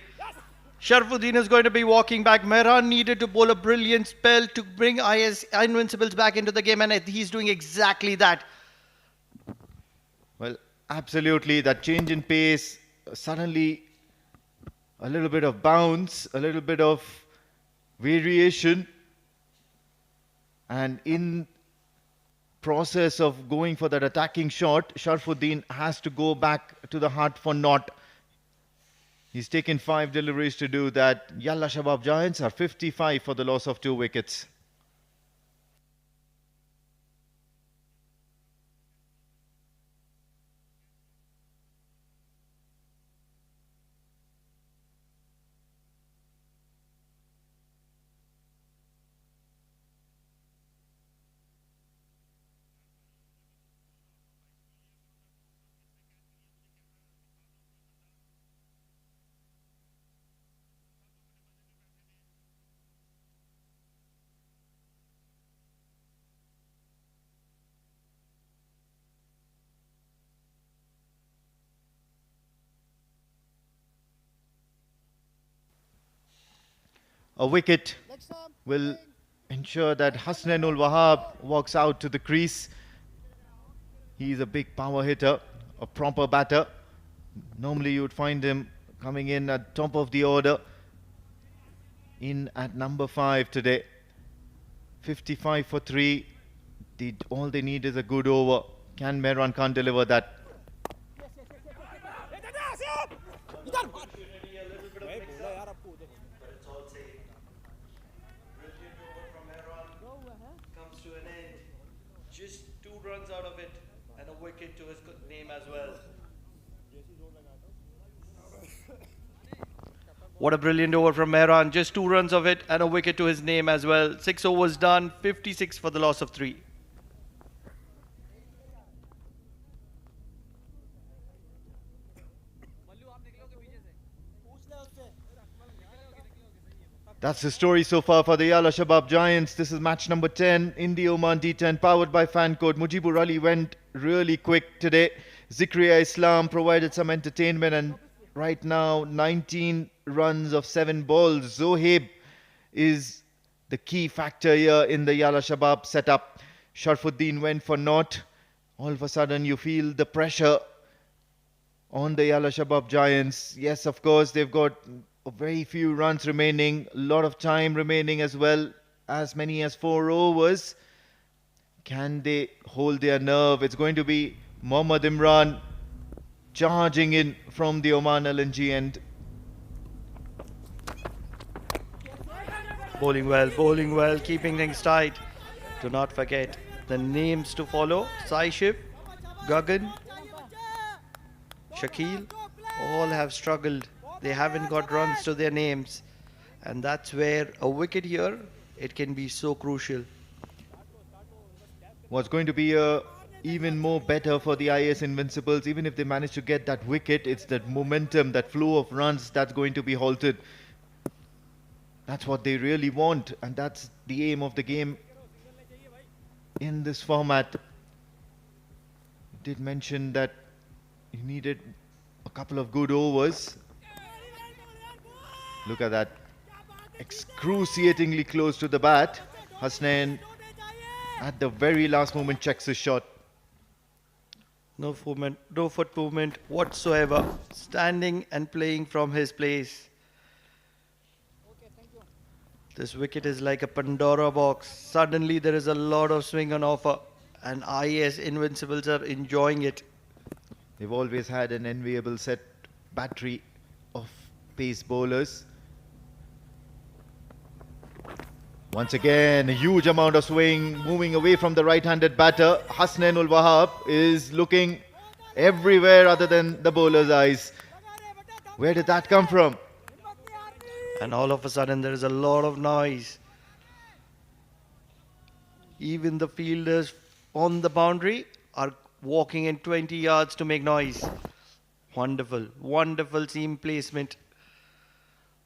Sharfuddin is going to be walking back. Mehran needed to bowl a brilliant spell to bring IAS Invincibles back into the game, and he's doing exactly that. Well, absolutely, that change in pace, suddenly a little bit of bounce, a little bit of variation, and in process of going for that attacking shot, Sharfuddin has to go back to the hut for naught. He's taken 5 deliveries to do that. Yalla Shabab Giants are 55 for the loss of 2 wickets. A wicket will ensure that Hasnainul Wahab walks out to the crease. He's a big power hitter, a proper batter. Normally you would find him coming in at top of the order. In at number 5 today. 55 for 3. All they need is a good over. Can Mehran Khan deliver that? an end. Just 2 runs out of it and a wicket to his name as well. What a brilliant over from Mehran. Just 2 runs of it and a wicket to his name as well. 6 overs done, 56 for the loss of 3. That's the story so far for the Yalla Shabab Giants. This is match number 10 in the Oman D10, powered by Fan Code. Mujibur Ali went really quick today. Zikriya Islam provided some entertainment, and right now 19 runs of 7 balls. Zohaib is the key factor here in the Yalla Shabab setup. Sharfuddin went for naught. All of a sudden you feel the pressure on the Yalla Shabab Giants. Yes, of course, they've got a very few runs remaining, a lot of time remaining as well, as many as 4 overs. Can they hold their nerve? It's going to be Mohammad Imran charging in from the Oman LNG end. Bowling well, keeping things tight. Do not forget the names to follow. Saishib, Gagan, Shakil, all have struggled. They haven't got runs to their names. And that's where a wicket here, it can be so crucial. What's going to be even more better for the IAS Invincibles, even if they manage to get that wicket, it's that momentum, that flow of runs that's going to be halted. That's what they really want, and that's the aim of the game in this format. Did mention that you needed a couple of good overs. Look at that, excruciatingly close to the bat. Hasnain at the very last moment checks his shot. No foot movement whatsoever. Standing and playing from his place. This wicket is like a Pandora box. Suddenly there is a lot of swing on offer, and IAS Invincibles are enjoying it. They've always had an enviable set battery of pace bowlers. Once again, a huge amount of swing, moving away from the right-handed batter. Hasnain ul Wahab is looking everywhere other than the bowler's eyes. Where did that come from? And all of a sudden there is a lot of noise. Even the fielders on the boundary are walking in 20 yards to make noise. Wonderful, wonderful seam placement.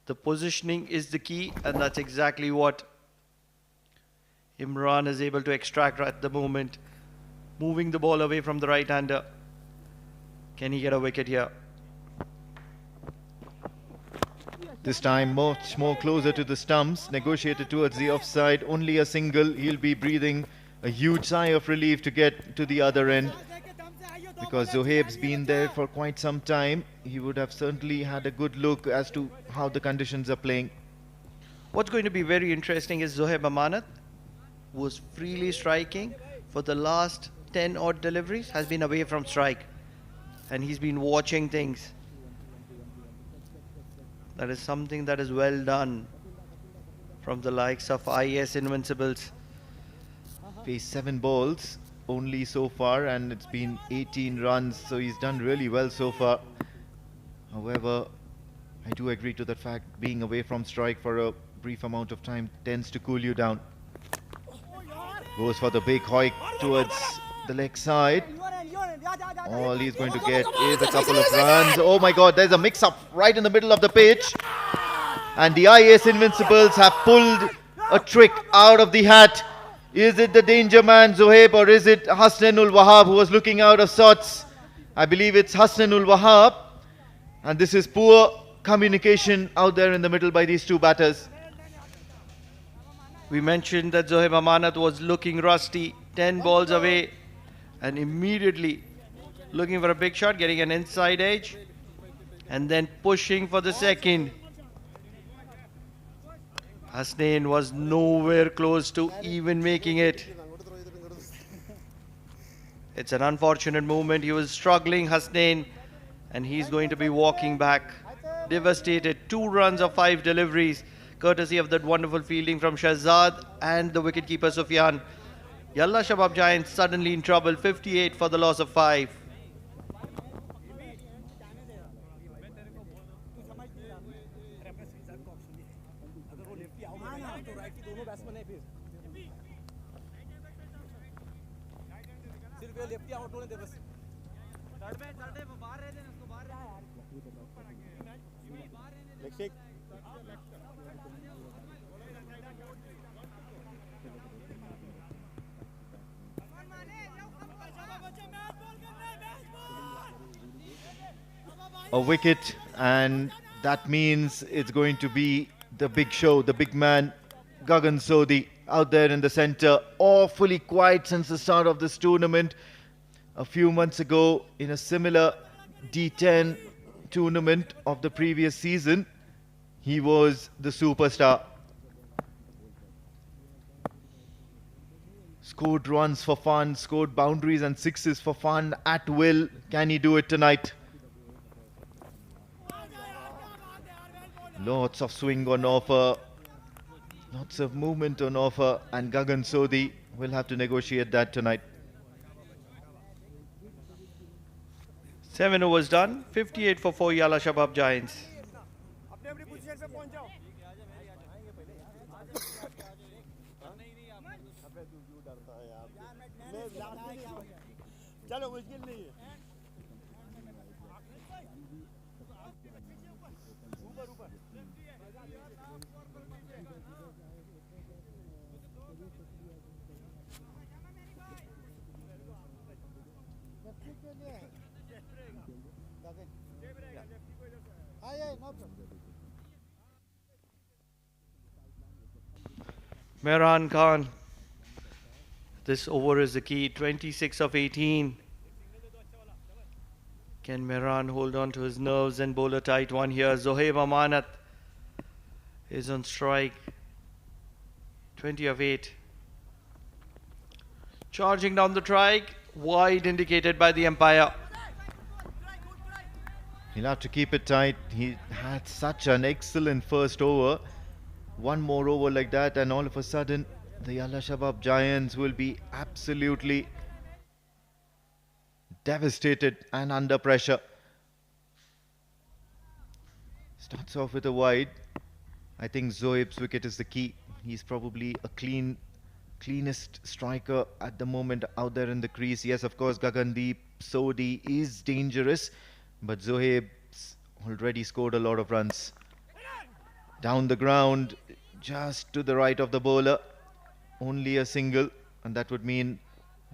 The positioning is the key, and that's exactly what Imran is able to extract at the moment. Moving the ball away from the right-hander. Can he get a wicket here? This time much more closer to the stumps, negotiated towards the offside, only a single. He'll be breathing a huge sigh of relief to get to the other end, because Zohaib's been there for quite some time. He would have certainly had a good look as to how the conditions are playing. What's going to be very interesting is Zohaib Amanat was freely striking for the last 10 odd deliveries, has been away from strike, and he's been watching things. That is something that is well done from the likes of IAS Invincibles. Faced 7 balls only so far, and it's been 18 runs, so he's done really well so far. However, I do agree to that fact, being away from strike for a brief amount of time tends to cool you down. Goes for the big hoik towards the leg side. All he's going to get is a couple of runs. Oh my god, there's a mix-up right in the middle of the pitch. And the IAS Invincibles have pulled a trick out of the hat. Is it the danger man Zohaib, or is it Hasnain ul Wahab who was looking out of sorts? I believe it's Hasnain ul Wahab. And this is poor communication out there in the middle by these two batters. We mentioned that Zohaib Amanat was looking rusty, 10 balls away, and immediately looking for a big shot, getting an inside edge, and then pushing for the second. Hasnain was nowhere close to even making it. It's an unfortunate movement. He was struggling, Hasnain, and he's going to be walking back. Devastated. 2 runs of 5 deliveries, courtesy of that wonderful fielding from Shahzad and the wicketkeeper Sufyan. Yalla Shabab Giants suddenly in trouble. 58 for the loss of 5. A wicket, and that means it's going to be the big show, the big man, Gagan Sodhi, out there in the centre, awfully quiet since the start of this tournament. A few months ago, in a similar D10 tournament of the previous season, he was the superstar. Scored runs for fun, scored boundaries and sixes for fun at will. Can he do it tonight? Lots of swing on offer, lots of movement on offer, and Gagan Sodhi will have to negotiate that tonight. 7 overs done. 58 for 4 Yalla Shabab Giants. चलो मुश्किल नहीं है Mehran Khan. This over is the key. 26 of 18. Can Mehran hold on to his nerves and bowl a tight one here? Zohaib Amanat is on strike. 20 of 8. Charging down the strike. Wide indicated by the umpire. He'll have to keep it tight. He had such an excellent first over. One more over like that and all of a sudden the Yalla Shabab Giants will be absolutely devastated and under pressure. Starts off with a wide. I think Zoeb's wicket is the key. He's probably a cleanest striker at the moment out there in the crease. Yes, of course, Gagandeep Sodhi is dangerous, but Zoeb's already scored a lot of runs. Down the ground, just to the right of the bowler. Only a single, and that would mean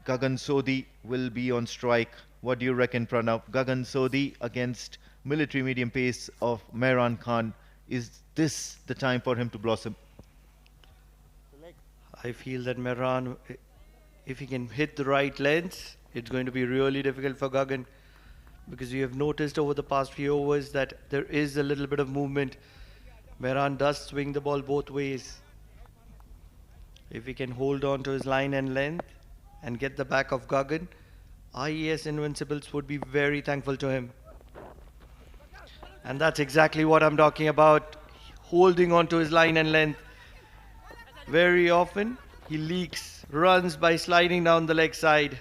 Gagan Sodhi will be on strike. What do you reckon, Pranav? Gagan Sodhi against military medium pace of Mehran Khan. Is this the time for him to blossom? I feel that Mehran, if he can hit the right length, it's going to be really difficult for Gagan, because we have noticed over the past few overs that there is a little bit of movement. Mehran does swing the ball both ways. If he can hold on to his line and length and get the back of Gagan, IAS Invincibles would be very thankful to him. And that's exactly what I'm talking about. Holding on to his line and length. Very often he leaks runs by sliding down the leg side.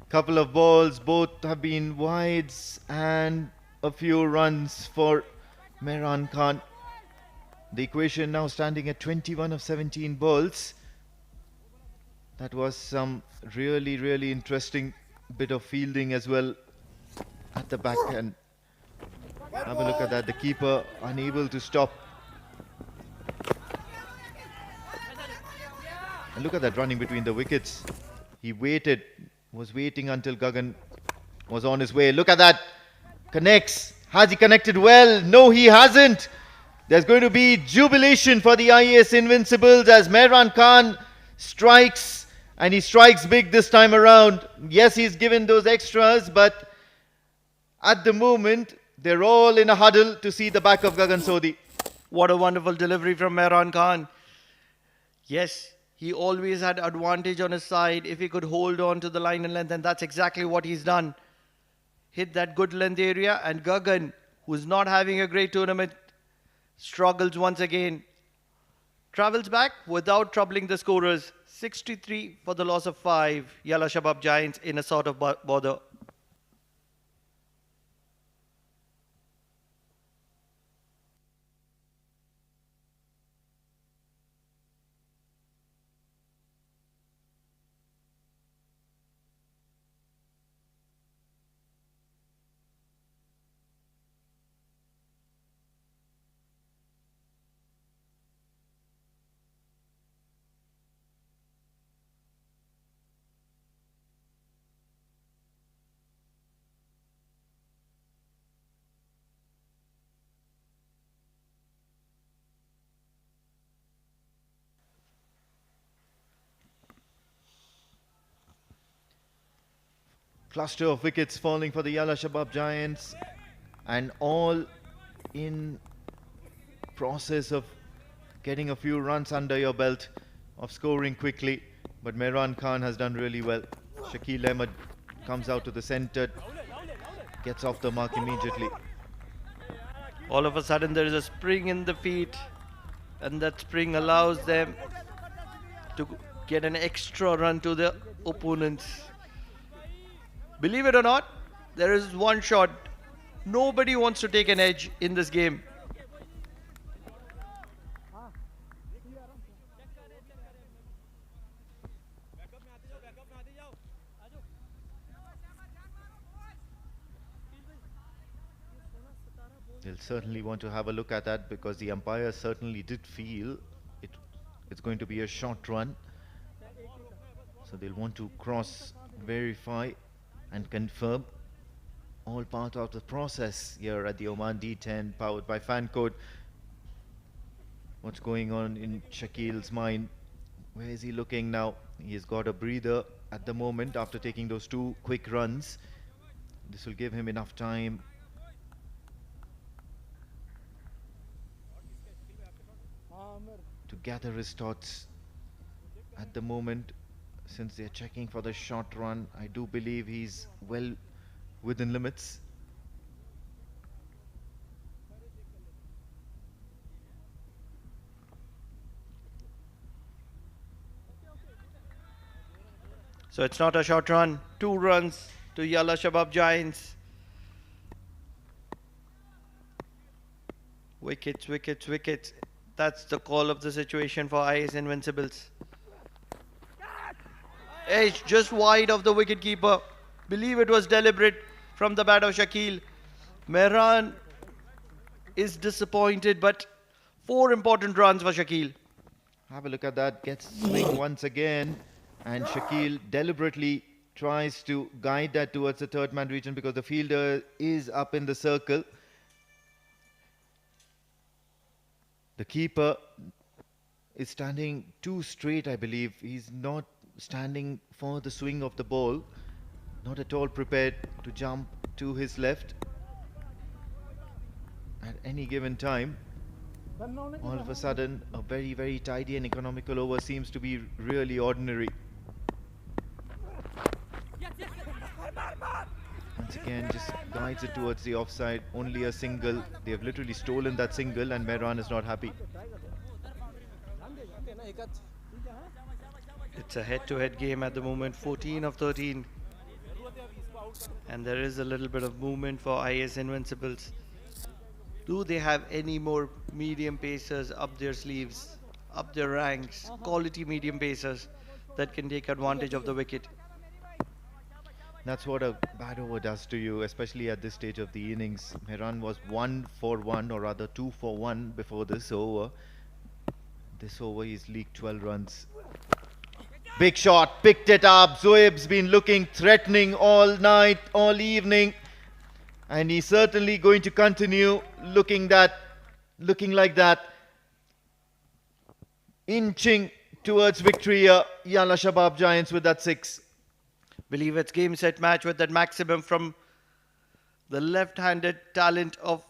Couple of balls, both have been wides and a few runs for Mehran Khan. The equation now standing at 21 of 17 balls. That was some really interesting bit of fielding as well at the back end. Have a look at that. The keeper unable to stop. And look at that running between the wickets. He was waiting until Gagan was on his way. Look at that. Connects. Has he connected well? No, he hasn't. There's going to be jubilation for the IAS Invincibles as Mehran Khan strikes, and he strikes big this time around. Yes, he's given those extras, but at the moment, they're all in a huddle to see the back of Gagan Sodhi. What a wonderful delivery from Mehran Khan. Yes, he always had advantage on his side if he could hold on to the line and length, and that's exactly what he's done. Hit that good length area, and Gagan, who's not having a great tournament, struggles once again. Travels back without troubling the scorers. 63 for the loss of 5. Yalla Shabab Giants in a sort of bother. Cluster of wickets falling for the Yalla Shabab Giants, and all in process of getting a few runs under your belt, of scoring quickly. But Mehran Khan has done really well. Shakil Ahmed comes out to the centre, gets off the mark immediately. All of a sudden there is a spring in the feet, and that spring allows them to get an extra run to the opponents. Believe it or not, there is one shot. Nobody wants to take an edge in this game. They'll certainly want to have a look at that, because the umpire certainly did feel it's going to be a short run. So they'll want to cross, verify and confirm. All part of the process here at the Oman D10, powered by Fancode. What's going on in Shakil's mind? Where is he looking now? He's got a breather at the moment after taking those 2 quick runs. This will give him enough time to gather his thoughts. At the moment, since they're checking for the short run, I do believe he's well within limits. So it's not a short run. 2 runs to Yalla Shabab Giants. Wickets, wickets, wickets. That's the call of the situation for IAS Invincibles. Edge just wide of the wicketkeeper. Believe it was deliberate from the bat of Shakil. Mehran is disappointed, but 4 important runs for Shakil. Have a look at that. Gets swing once again, and Shakil deliberately tries to guide that towards the third man region, because the fielder is up in the circle. The keeper is standing too straight, I believe. He's not standing for the swing of the ball. Not at all prepared to jump to his left at any given time. All of a sudden, a very, very tidy and economical over seems to be really ordinary. Once again, just guides it towards the offside. Only a single. They have literally stolen that single, and Mehran is not happy. It's a head-to-head game at the moment, 14 of 13. And there is a little bit of movement for IAS Invincibles. Do they have any more medium pacers up their sleeves, up their ranks, quality medium pacers that can take advantage of the wicket? That's what a bad over does to you, especially at this stage of the innings. Mehran was 1 for 1, or rather 2 for 1 before this over. This over he's leaked 12 runs. Big shot, picked it up. Zoeb's been looking threatening all night, all evening. And he's certainly going to continue looking like that. Inching towards victory here, Yalla Shabab Giants with that 6. Believe it's game, set, match with that maximum from the left-handed talent of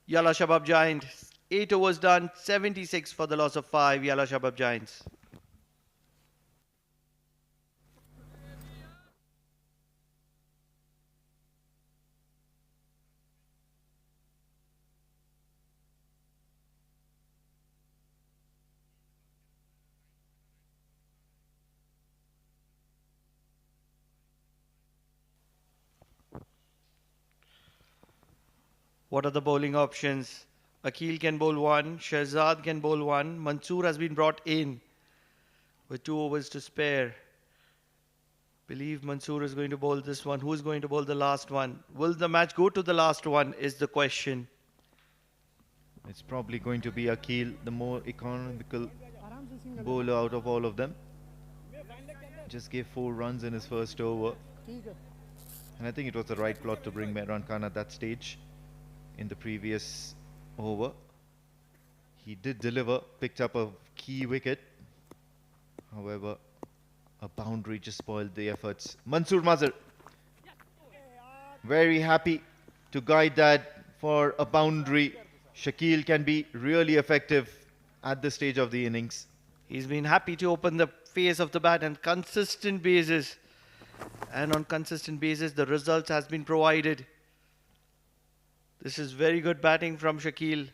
Yalla Shabab Giants. 8 overs done, 76 for the loss of 5, Yalla Shabab Giants. What are the bowling options? Akil can bowl one, Shahzad can bowl one, Mansoor has been brought in with 2 overs to spare. Believe Mansoor is going to bowl this one. Who's going to bowl the last one? Will the match go to the last one is the question. It's probably going to be Akil, the more economical bowler out of all of them. Just gave 4 runs in his first over. And I think it was the right plot to bring Mehran Khan at that stage in the previous over. He did deliver, picked up a key wicket. However, a boundary just spoiled the efforts. Mansoor Mazhar, very happy to guide that for a boundary. Shakil can be really effective at this stage of the innings. He's been happy to open the face of the bat on consistent basis. And on consistent basis, the results has been provided. This is very good batting from Shakil.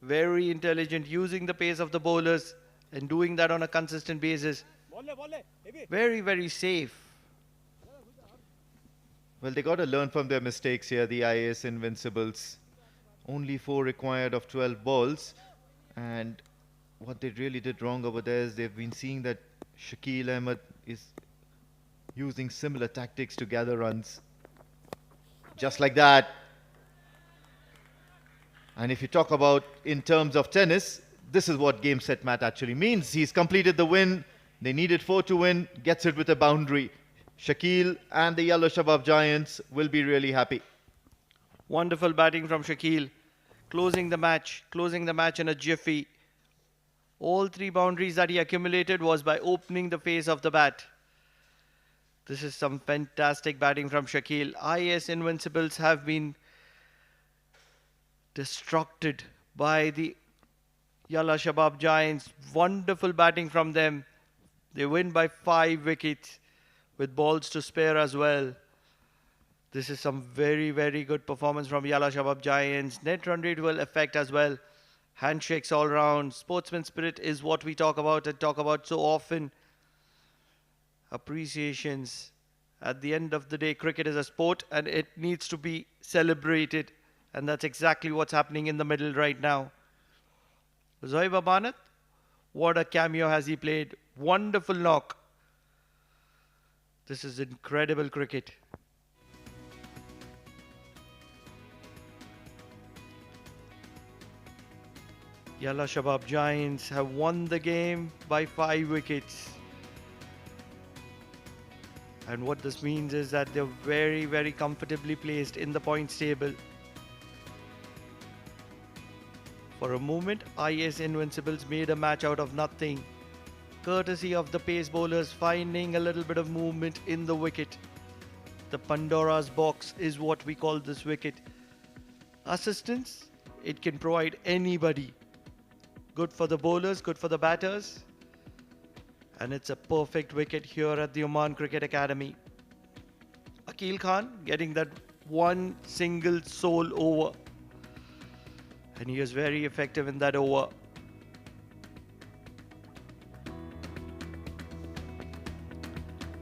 Very intelligent, using the pace of the bowlers and doing that on a consistent basis. Very, very safe. Well, they got to learn from their mistakes here, the IAS Invincibles. Only 4 required of 12 balls. And what they really did wrong over there is they've been seeing that Shakil Ahmed is using similar tactics to gather runs. Just like that. And if you talk about in terms of tennis, this is what game set mat actually means. He's completed the win. They needed 4 to win, gets it with a boundary. Shakil and the Yellow Shabab Giants will be really happy. Wonderful batting from Shakil. Closing the match in a jiffy. All 3 boundaries that he accumulated was by opening the face of the bat. This is some fantastic batting from Shakil. IAS Invincibles have been destructed by the Yalla Shabab Giants. Wonderful batting from them. They win by 5 wickets with balls to spare as well. This is some very, very good performance from Yalla Shabab Giants. Net run rate will affect as well. Handshakes all round. Sportsman spirit is what we talk about and talk about so often. Appreciations. At the end of the day, cricket is a sport and it needs to be celebrated. And that's exactly what's happening in the middle right now. Zohaib Amanat, what a cameo has he played. Wonderful knock. This is incredible cricket. Yalla Shabab Giants have won the game by 5 wickets. And what this means is that they're very, very comfortably placed in the points table. For a moment, IAS Invincibles made a match out of nothing, courtesy of the pace bowlers finding a little bit of movement in the wicket. The Pandora's box is what we call this wicket. Assistance, it can provide anybody. Good for the bowlers, good for the batters. And it's a perfect wicket here at the Oman Cricket Academy. Akil Khan getting that one single sole over. And he was very effective in that over.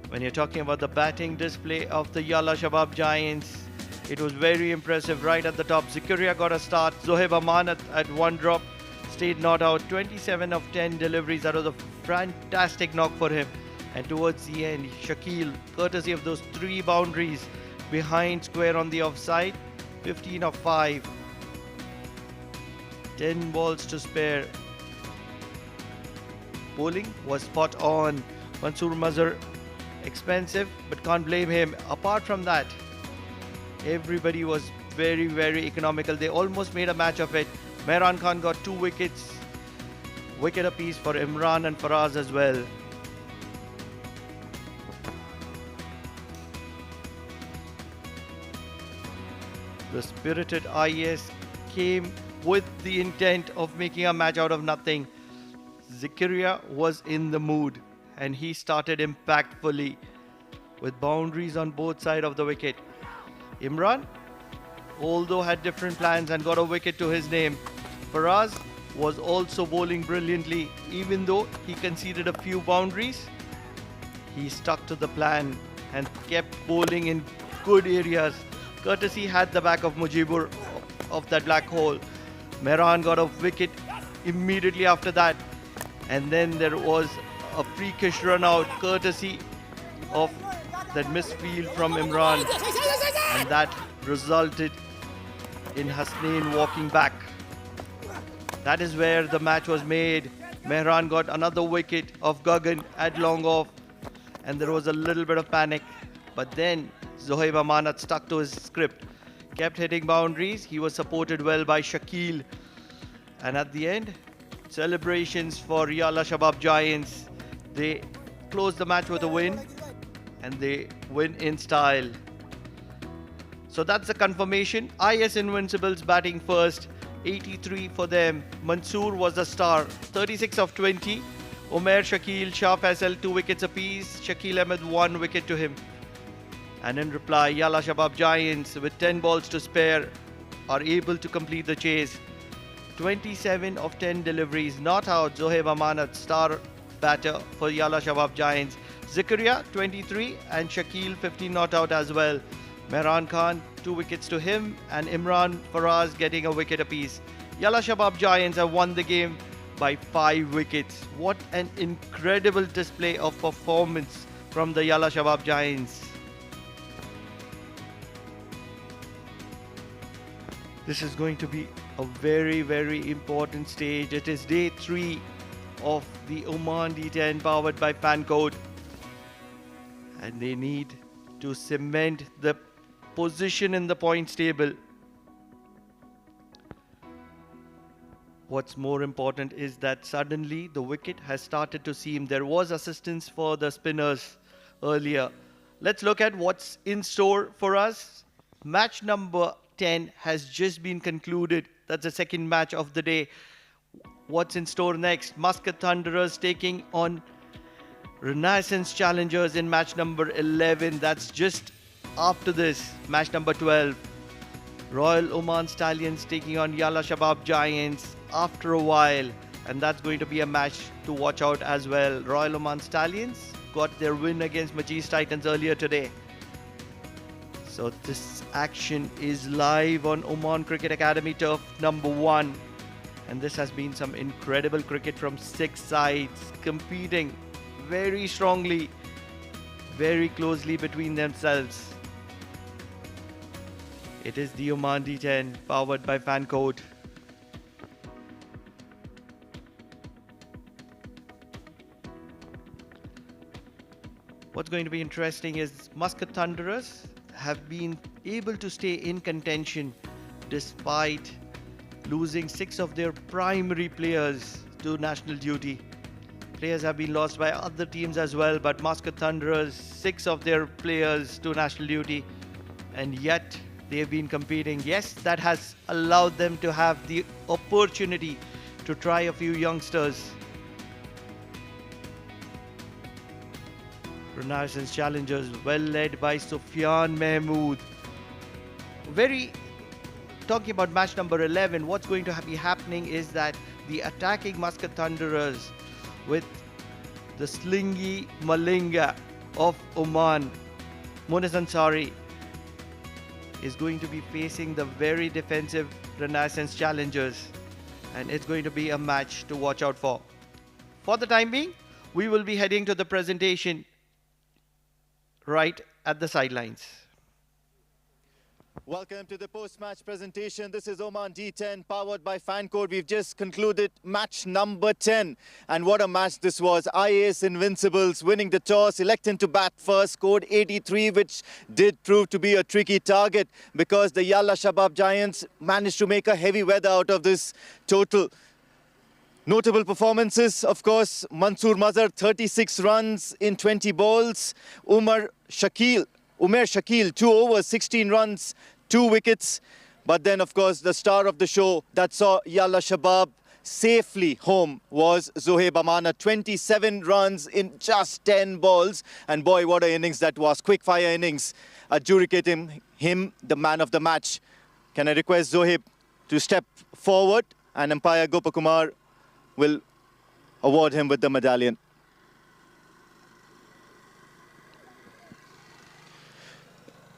When you're talking about the batting display of the Yalla Shabab Giants, it was very impressive right at the top. Zakaria got a start. Zohaib Amanat at 1 drop stayed not out. 27 of 10 deliveries. That was a fantastic knock for him. And towards the end, Shakil, courtesy of those 3 boundaries behind square on the offside, 15 of 5. 10 balls to spare. Bowling was spot on. Mansoor Mazhar, expensive, but can't blame him. Apart from that, everybody was very, very economical. They almost made a match of it. Mehran Khan got 2 wickets. Wicket apiece for Imran and Faraz as well. The spirited IAS came with the intent of making a match out of nothing. Zakaria was in the mood and he started impactfully with boundaries on both sides of the wicket. Imran, although had different plans and got a wicket to his name. Faraz was also bowling brilliantly. Even though he conceded a few boundaries, he stuck to the plan and kept bowling in good areas. Courtesy had the back of Mujibur of that black hole. Mehran got a wicket immediately after that. And then there was a freakish run out courtesy of that misfield from Imran. And that resulted in Hasnain walking back. That is where the match was made. Mehran got another wicket of Gagan at long off. And there was a little bit of panic. But then Zohaib Amanat stuck to his script. Kept hitting boundaries. He was supported well by Shakil. And at the end, celebrations for Yalla Shabab Giants. They closed the match with a win. And they win in style. So that's the confirmation. IAS Invincibles batting first. 83 for them. Mansoor was the star. 36 of 20. Umair, Shakil, Shah Faisal 2 wickets apiece. Shakil Ahmed 1 wicket to him. And in reply, Yalla Shabab Giants with 10 balls to spare are able to complete the chase. 27 of 10 deliveries. Not out. Zohaib Amanat, star batter for Yalla Shabab Giants. Zakaria 23 and Shakil 15 not out as well. Mehran Khan 2 wickets to him and Imran Faraz getting a wicket apiece. Yalla Shabab Giants have won the game by 5 wickets. What an incredible display of performance from the Yalla Shabab Giants. This is going to be a very, very important stage. It is day 3 of the Oman D10 powered by Fancode. And they need to cement the position in the points table. What's more important is that suddenly the wicket has started to seam. There was assistance for the spinners earlier. Let's look at what's in store for us. Match number 10 has just been concluded. That's the second match of the day. What's in store next? Muscat Thunderers taking on Renaissance Challengers in match number 11. That's just after this, match number 12. Royal Oman Stallions taking on Yalla Shabab Giants after a while. And that's going to be a match to watch out as well. Royal Oman Stallions got their win against Majlis Titans earlier today. So this action is live on Oman Cricket Academy turf number 1. And this has been some incredible cricket from 6 sides competing very strongly, very closely between themselves. It is the Oman D10 powered by Fancode. What's going to be interesting is Muscat Thunderers have been able to stay in contention despite losing 6 of their primary players to national duty. Players have been lost by other teams as well, but Muscat Thunderers, 6 of their players to national duty, and yet they've been competing. Yes, that has allowed them to have the opportunity to try a few youngsters. Renaissance Challengers, well led by Sufyan Mahmood. Talking about match number 11, what's going to be happening is that the attacking Muscat Thunderers with the slingy Malinga of Oman, Munis Ansari, is going to be facing the very defensive Renaissance Challengers, and it's going to be a match to watch out for. For the time being, we will be heading to the presentation right at the sidelines. Welcome to the post-match presentation. This is Oman D10 powered by Fancode. We've just concluded match number 10. And what a match this was. IAS Invincibles winning the toss, electing to bat first, scored 83, which did prove to be a tricky target because the Yalla Shabab Giants managed to make a heavy weather out of this total. Notable performances, of course, Mansoor Mazhar, 36 runs in 20 balls. Umair Shakil, 2 overs, 16 runs, 2 wickets. But then, of course, the star of the show that saw Yalla Shabab safely home was Zohaib Amanat, 27 runs in just 10 balls. And boy, what an innings that was. Quick fire innings, adjudicating him the man of the match. Can I request Zohaib to step forward, and umpire Gopakumar will award him with the medallion.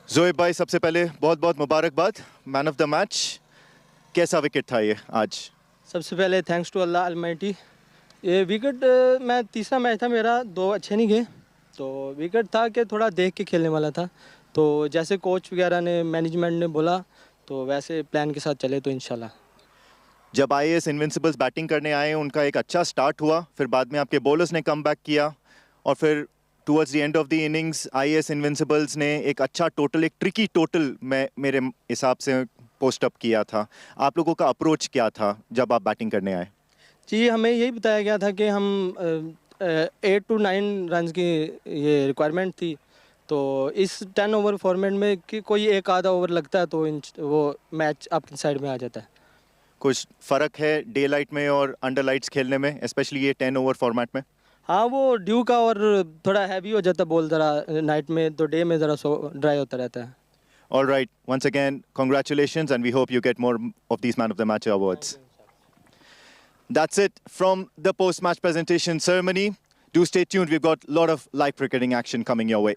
Zohaib bhai, सबसे पहले बहुत-बहुत मुबारकबाद, man of the match. कैसा wicket था ये आज? सबसे पहले थैंक्स टू अल्लाह अलमाइटी। ये विकेट मैं तीसरा मैच था मेरा, 2 अच्छे नहीं गए, तो विकेट था कि थोड़ा देख के खेलने वाला था, तो जैसे कोच वगैरह ने मैनेजमेंट ने बोला तो वैसे प्लान के साथ चले तो इंशाल्लाह। जब IAS इनविंसिबल्स बैटिंग करने आए उनका एक अच्छा स्टार्ट हुआ, फिर बाद में आपके बॉलर्स ने कम बैक किया और फिर towards the end of the innings IAS Invincibles ने एक अच्छा टोटल, एक ट्रिकी टोटल में मेरे हिसाब से पोस्ट अप किया था। आप लोगों का अप्रोच क्या था जब आप बैटिंग करने आए? जी, हमें यही बताया गया था कि हम 8 to 9 रन की ये रिक्वायरमेंट थी, तो इस 10 ओवर फॉर्मेट में कि कोई एक आधा ओवर लगता है तो वो मैच आपकी साइड में आ जाता है। कुछ फ़र्क है डे लाइट में और अंडर लाइट्स खेलने में, स्पेशली ये 10 ओवर फॉर्मेट में? हाँ, वो ड्यू का और थोड़ा हैवी हो जाता है बॉल ज़रा नाइट में, तो डे में ज़रा ड्राई होता रहता है। All right, once again, congratulations, and we hope you get more of these Man of the Match awards. That's it from the post-match presentation ceremony. Do stay tuned, we've got a lot of live cricketing action coming your way.